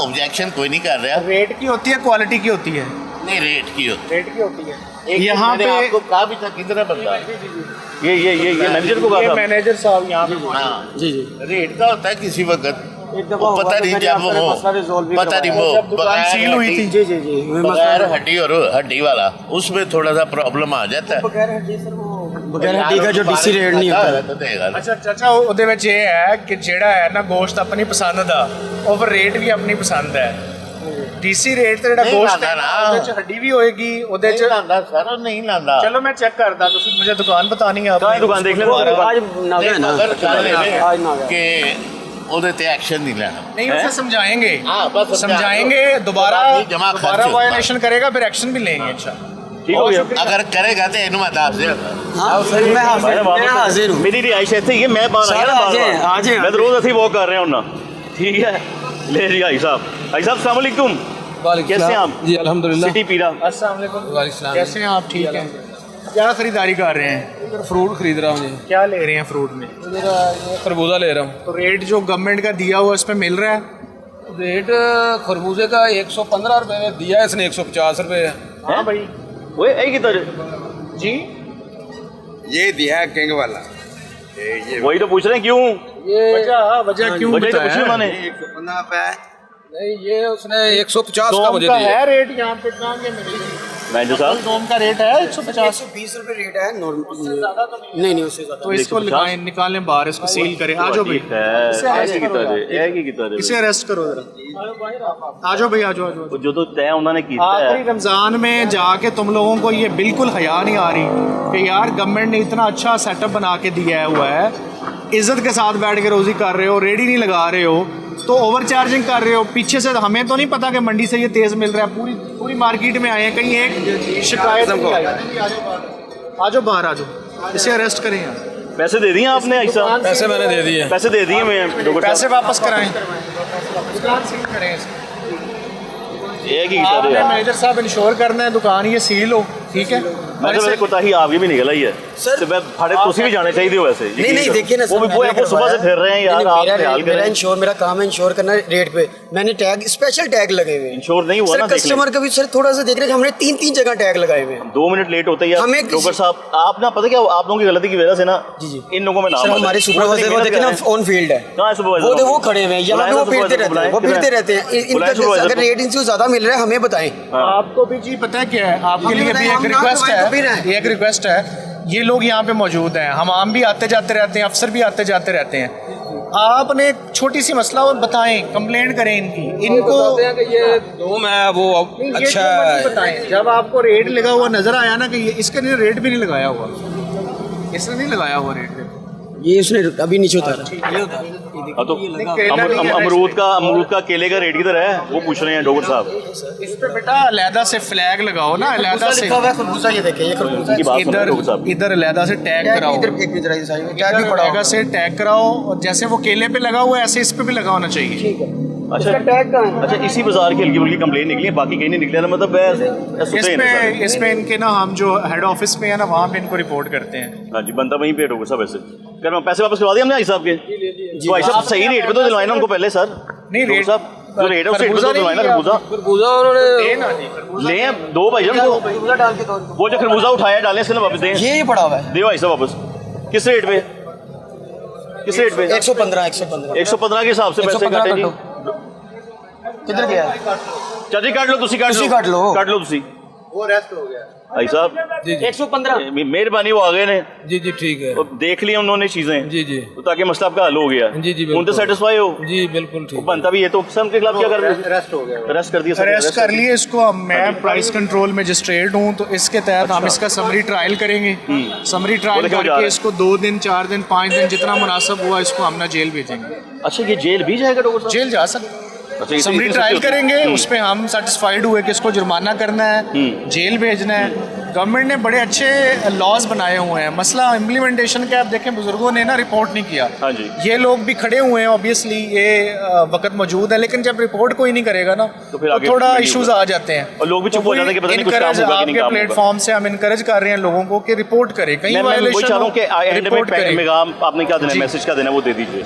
ऑब्जेक्शन कोई नहीं कर रहा। रेट की होती है, क्वालिटी की होती है? नहीं, रेट की होती रेट की होती है। है। यहाँ पे आपको कहा भी था कितना बंदा है। ये मैनेजर को कहा था। मैनेजर साहब यहाँ पे हाँ जी जी। रेट का होता है किसी वक्त, एक दफा वो पता नहीं जब वो पता नहीं वो दुकान सील हुई थी। जी जी जी। बगैर हड्डी और हड्डी वाला, उसमें थोड़ा सा प्रॉब्लम आ जाता है। बगैर हड्डी सर, वो बगैर हड्डी का जो डीसी रेट नहीं होता। तो देगा। अच्छा चाचा, ਉਹਦੇ ਵਿੱਚ ਇਹ ਹੈ ਕਿ ਜਿਹੜਾ ਹੈ ਨਾ ਗੋਸ਼ਤ ਆਪਣੀ ਪਸੰਦ ਦਾ, ਉਹ ਫਿਰ ਰੇਟ ਵੀ ਆਪਣੀ ਪਸੰਦ ਹੈ। ਡੀਸੀ ਰੇਟ ਤੇ ਜਿਹੜਾ ਨਹੀਂ ਗੋਸ਼ਤ ਲਾਂਦਾ ਹੈ ਨਾ। ਉਹਦੇ ਚ ਹੱਡੀ ਵੀ ਹੋਏਗੀ, ਉਹਦੇ ਚ लांदा सर, नहीं लांदा। चलो मैं चेक करता, ਤੁਸੀਂ मुझे दुकान बतानी है कहाँ है दुकान, देख लें। नहीं, मगर गल ये कि ਉਹਦੇ ਤੇ ਐਕਸ਼ਨ ਨਹੀਂ ਲੈਣਾ। नहीं उसे समझाएंगे। हाँ, बस समझाएंगे, दोबारा जमा दोबारा खर्च वायलेशन करेगा, फिर एक्शन भी लेंगे। अच्छा ठीक हो गया। अगर करेगा तो ਇਹਨੂੰ मैं ਦੱਸ ਦਿਆਂਗਾ। मैं हाजिर हूँ। मेरी रिहाइश ऐसे ही है, मैं बाहर आया ना बार-बार। मैं तो रोज ऐसे ही वॉक कर रहे हैं ना। ठीक है, ले जी भाई साहब। भाई साहब अस्सलाम वालेकुम। कैसे हैं आप? जी अल्हम्दुलिल्लाह। सिटी पीरा। अस्सलाम वालेकुम। कैसे हैं आप? ठीक हैं। क्या खरीदारी कर रहे हैं? फ्रूट खरीद रहा हूँ जी। क्या ले रहे हैं फ्रूट में? खरबूजा ले रहा हूँ। तो रेट जो गवर्नमेंट का दिया हुआ, इस पे मिल रहा है? रेट खरबूजे का 115 रुपये दिया है इसने, 150 रुपये है। हाँ भाई। ओए ऐ किधर? जी ये दिया है किंग वाला। वही तो पूछ रहे हैं, क्यों? ये वजह क्यों वजह तो बताया? पूछी मैंने। 115 रुपये नहीं, ये उसने 150 का दोम मुझे का दिया है रेट यहाँ पे कहाँ के मिलेगी? मैनेजर साहब, दोम का रेट है 150। 20 रुपए रेट है नहीं नहीं, उससे ज्यादा। तो इसको निकालें बाहर, इसको सील करें। आ जाओ भाई, इसे अरेस्ट करो जरा। आ जाओ भाई, आ जाओ। जो तो तय उन्होंने किया आखिरी है। रमज़ान में जाके तुम लोगों को ये बिल्कुल हया नहीं आ रही कि यार गवर्नमेंट ने इतना अच्छा सेटअप बना के दिया हुआ है, इज्जत के साथ बैठ के रोज़ी कर रहे हो, रेडी नहीं लगा रहे हो, तो ओवर चार्जिंग कर रहे हो। पीछे से हमें तो नहीं पता कि मंडी से ये तेज़ मिल रहा है, पूरी मार्केट में आए हैं, कहीं एक शिकायत नहीं आई। आ जाओ बाहर, आ जाओ, इसे अरेस्ट करें यार। पैसे दे दिए आपने ऐसा? पैसे मैंने दे दिए। पैसे दे दिए मैं। पैसे वापस कराएं, दुकान सील करें। आपने मैनेजर साहब इंश्योर करना है दुकान ये सील हो, ठीक है? वैसे कोताही आपकी भी निकल आई है सर। फाड़े तुसी भी जाने चाहिए हो वैसे। नहीं देखिए ना, वो सुबह से फिर रहे हैं यार। आप ख्याल मेरा करें। इंश्योर, मेरा काम है इंश्योर करना रेट पे। मैंने टैग, स्पेशल टैग लगे हुए हैं। इंश्योर नहीं हुआ ना, सर कस्टमर का भी सर थोड़ा सा देख रहे हैं, हमने 3 जगह टैग लगाए हुए हैं। 2 मिनट लेट होते ही हमें डॉक्टर साहब, आप ना पता क्या, आप लोगों की गलती की वजह से ना इन लोगों में नाम सर हमारे सुपरवाइजर वो देखे ना ऑन फील्ड है, कहाँ सुपरवाइजर? वो खड़े हुए हैं यहाँ पे, वो फिरते रहते हैं, वो फिरते रहते हैं। इनका अगर रेट इनसे ज्यादा मिल रहा है हमें बताएं। आपको भी जी पता है क्या है, आपके लिए भी एक रिक्वेस्ट है, एक रिक्वेस्ट है। ये लोग यहाँ पे मौजूद हैं, हम भी आते जाते रहते हैं, अफसर भी आते जाते रहते हैं। आपने एक छोटी सी मसला और बताएं, कंप्लेंट करें इनकी, इनको ये दोम है वो अच्छा है। बताएं। जब आपको रेट लगा हुआ नजर आया ना कि इसके लिए रेट भी नहीं लगाया हुआ, इसने नहीं लगाया हुआ रेट, ये उसने अभी नीचे उतारा। तो अमरूद का केले का रेट किधर है वो पूछ रहे हैं डॉक्टर साहब। इस पे बेटा अलहदा से फ्लैग लगाओ ना, अलहदा से। खरबूजा ये देखें, ये खरबूजा इधर अलहदा से टैग कराओ, टैग भी पड़ा अलहदा से टैग कराओ, और जैसे वो केले पे लगा हुआ है ऐसे इस पे भी लगा होना चाहिए। अच्छा, इसी बाजार की हल्की फुल्की कंप्लेन निकली है, बाकी कहीं नहीं निकले। मतलब इसमें इनके ना हम जो हेड ऑफिस में है ना, वहाँ पे इनको रिपोर्ट करते हैं। हाँ जी, बनता वहीं पे डॉक्टर साहब। वैसे कर पैसे वापस करवा दिए हमने भाई साहब के। तो भाई साहब सही रेट पे तो दिलवाए ना उनको पहले सर। नहीं रेट साहब, जो रेट है उस रेट पे तो दिलवाए ना। खरबूजा उन्होंने ले दो भाई साहब, वो जो खरबूजा उठाया डालें इसके वापस दें। ये पड़ा हुआ है, दे भाई साहब वापस। किस रेट पे? किस रेट पे? 115 के हिसाब से पैसे काटे जी। किधर गया? चाची काट लो, तुसी काट लो तुसी। वो रेस्ट हो गया भाई साहब। 115 मेहरबानी, वो आ गए ने जी ठीक है। तो देख लिया उन्होंने चीजें जी तो ताकि मसला आपका हल हो गया। जी उनसे सेटिस्फाई हो? जी बिल्कुल ठीक। बनता भी है तो सम के खिलाफ क्या कर रहे? रेस्ट हो गया, अरेस्ट कर दिया। अरेस्ट कर लिए इसको। मैं प्राइस कंट्रोल मजिस्ट्रेट हूँ, तो इसके तहत हम इसका समरी ट्रायल करेंगे। समरी ट्रायल करके इसको 2 दिन 4 दिन 5 दिन जितना मुनासिब हुआ इसको हम ना जेल भेजेंगे। अच्छा, ये जेल भी जाएगा डॉक्टर साहब? जेल जा सकते। समरी ट्रायल करेंगे, उस पर हम सेटिस्फाइड हुए कि इसको जुर्माना करना है, जेल भेजना है, गवर्नमेंट ने बड़े अच्छे लॉज बनाए हुए हैं, मसला इम्प्लीमेंटेशन के आप देखें बुजुर्गों ने ना रिपोर्ट नहीं किया। हाँ जी, ये लोग भी खड़े हुए हैं ऑब्वियसली, ये वक्त मौजूद है, लेकिन जब रिपोर्ट कोई नहीं करेगा ना तो थोड़ा इश्यूज आ जाते हैं और लोग भी चुप हो जाते हैं कि पता नहीं कुछ काम होगा कि नहीं काम होगा। प्लेटफॉर्म से हम इनकरेज कर रहे हैं लोगों को कि रिपोर्ट करें, कहीं वायलेशन रिपोर्ट करें। आपने क्या देना, मैसेज क्या देना वो दे दीजिए।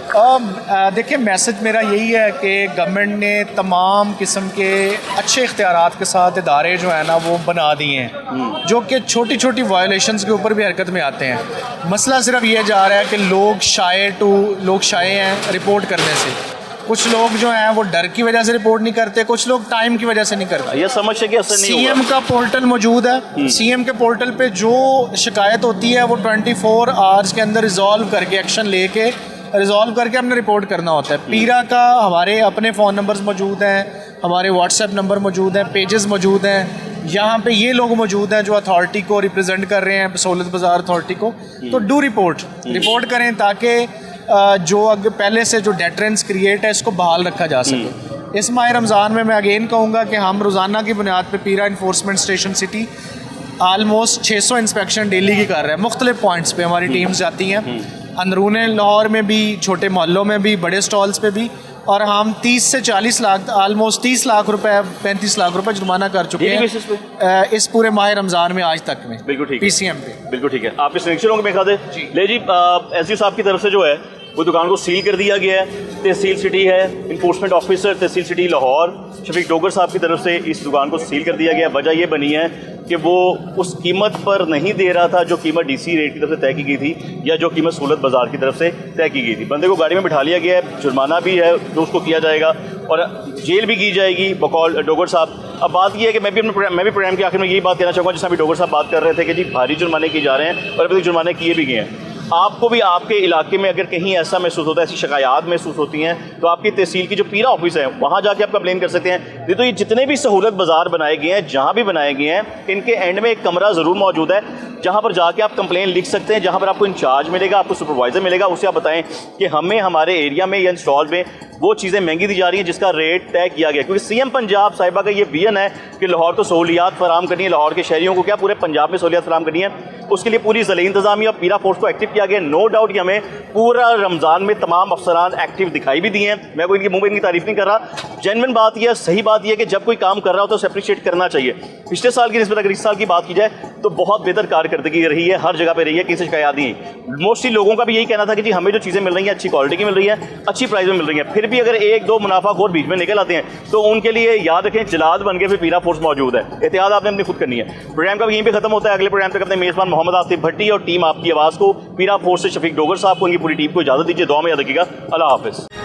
देखिए मैसेज मेरा यही है कि गवर्नमेंट ने तमाम किस्म के अच्छे इख्तियारात के साथ इदारे जो है ना वो बना दिए हैं, जो कि छोटी छोटी वायलेशंस के ऊपर भी हरकत में आते हैं। मसला सिर्फ ये जा रहा है कि लोग शाये हैं रिपोर्ट करने से। कुछ लोग जो हैं वो डर की वजह से रिपोर्ट नहीं करते, कुछ लोग टाइम की वजह से नहीं करते। ये समझ के असर नहीं होगा। सीएम का पोर्टल मौजूद है, सीएम के पोर्टल पे जो शिकायत होती है वो 24 आवर्स के अंदर रिजॉल्व करके एक्शन लेके रिजॉल्व करके हमने रिपोर्ट करना होता है। पीरा का हमारे अपने फ़ोन नंबर्स मौजूद हैं, हमारे व्हाट्सएप नंबर मौजूद हैं, पेजेस मौजूद हैं। यहाँ पे ये लोग मौजूद हैं जो अथॉरिटी को रिप्रेजेंट कर रहे हैं, सहूलत बाज़ार अथॉरिटी को। तो डू रिपोर्ट करें ताकि जो पहले से जो डेटरेंस क्रिएट है इसको बहाल रखा जा सके। इस माह रमज़ान में मैं अगेन कहूँगा कि हम रोज़ाना की बुनियाद पर पीरा enforcement station city almost 600 inspection daily की कर रहे हैं। मुख्तलिफ पॉइंट्स पे हमारी टीम्स जाती हैं, अंदरून लाहौर में भी, छोटे मोहल्लों में भी, बड़े स्टॉल्स पे भी, और हम 30 से 40 लाख आलमोस्ट 30 लाख रुपए 35 लाख रुपए जुर्माना कर चुके हैं इस पूरे माह रमज़ान में आज तक में। बिल्कुल ठीक, पीसीएम पे बिल्कुल ठीक है। आपके सिलेक्शन में खा दे ले जी। एसडीओ साहब की तरफ से जो है वो दुकान को सील कर दिया गया है। तहसील सिटी है, इन्फोर्समेंट ऑफिसर तहसील सिटी लाहौर शफीक डोगर साहब की तरफ से इस दुकान को सील कर दिया गया। वजह ये बनी है कि वो उस कीमत पर नहीं दे रहा था जो कीमत डीसी रेट की तरफ से तय की गई थी या जो कीमत सहूलत बाज़ार की तरफ से तय की गई थी। बंदे को गाड़ी में बिठा लिया गया है, जुर्माना भी है जो उसको किया जाएगा और जेल भी की जाएगी बकौल डोगर साहब। अब बात यह है कि मैं भी प्रोग्राम के आखिर में यही बात कहना चाहूँगा, जिसमें अभी डोगर साहब बात कर रहे थे कि जी भारी जुर्माने किए जा रहे हैं और अभी तक जुर्माने किए भी गए हैं। आपको भी आपके इलाके में अगर कहीं ऐसा महसूस होता है, ऐसी शिकायत महसूस होती हैं, तो आपकी तहसील की जो पीरा ऑफिस है वहाँ जाके आप कंप्लेन कर सकते हैं। नहीं तो ये जितने भी सहूलत बाज़ार बनाए गए हैं, जहाँ भी बनाए गए हैं, इनके एंड में एक कमरा ज़रूर मौजूद है जहाँ पर जाके आप कंप्लेन लिख सकते हैं, जहाँ पर आपको इंचार्ज मिलेगा, आपको सुपरवाइज़र मिलेगा, उसे आप बताएं कि हमें हमारे एरिया में या स्टॉल में वो चीज़ें महंगी दी जा रही हैं जिसका रेट तय किया गया। क्योंकि सीएम पंजाब साहिबा का ये विजन है कि लाहौर तो सहूलियात फराम करनी है, लाहौर के शहरियों को क्या पूरे पंजाब में सहूलियात फराम करनी है। उसके लिए पूरी ज़िले इंतज़ामिया और पीरा फोर्स को एक्टिव किया गया। नो डाउट कि हमें पूरा रमज़ान में तमाम अफसरान एक्टिव दिखाई भी दिए हैं। मैं कोई इनके मुँह पर इनकी तारीफ़ नहीं कर रहा। जेन्युइन बात यह, सही बात यह है कि जब कोई काम कर रहा हो तो उसे अप्रिशिएट करना चाहिए। पिछले साल की निस्बत अगर इस साल की बात की जाए तो बहुत बेहतर कारकर्दगी रही है, हर जगह पे रही है, किसी शिकायत नहीं। मोस्टली लोगों का भी यही कहना था कि जी हमें जो चीज़ें मिल रही हैं अच्छी क्वालिटी की मिल रही है, अच्छी प्राइस में मिल रही हैं। फिर भी अगर एक दो मुनाफाखोर बीच में निकल आते हैं तो उनके लिए याद रखें जलाद बन के फिर पीरा फोर्स मौजूद है। एहतियात आपने अपनी खुद करनी है। प्रोग्राम का यहीं पे खत्म होता है। अगले प्रोग्राम तक अपने मेज़बान मोहम्मद आसिफ भट्टी और टीम आपकी आवाज़ को, पीरा फोर्स से शफीक डोगर साहब को, उनकी पूरी टीम को इजाज़त दीजिए। दुआ में याद रखिएगा। अल्लाह हाफिज़।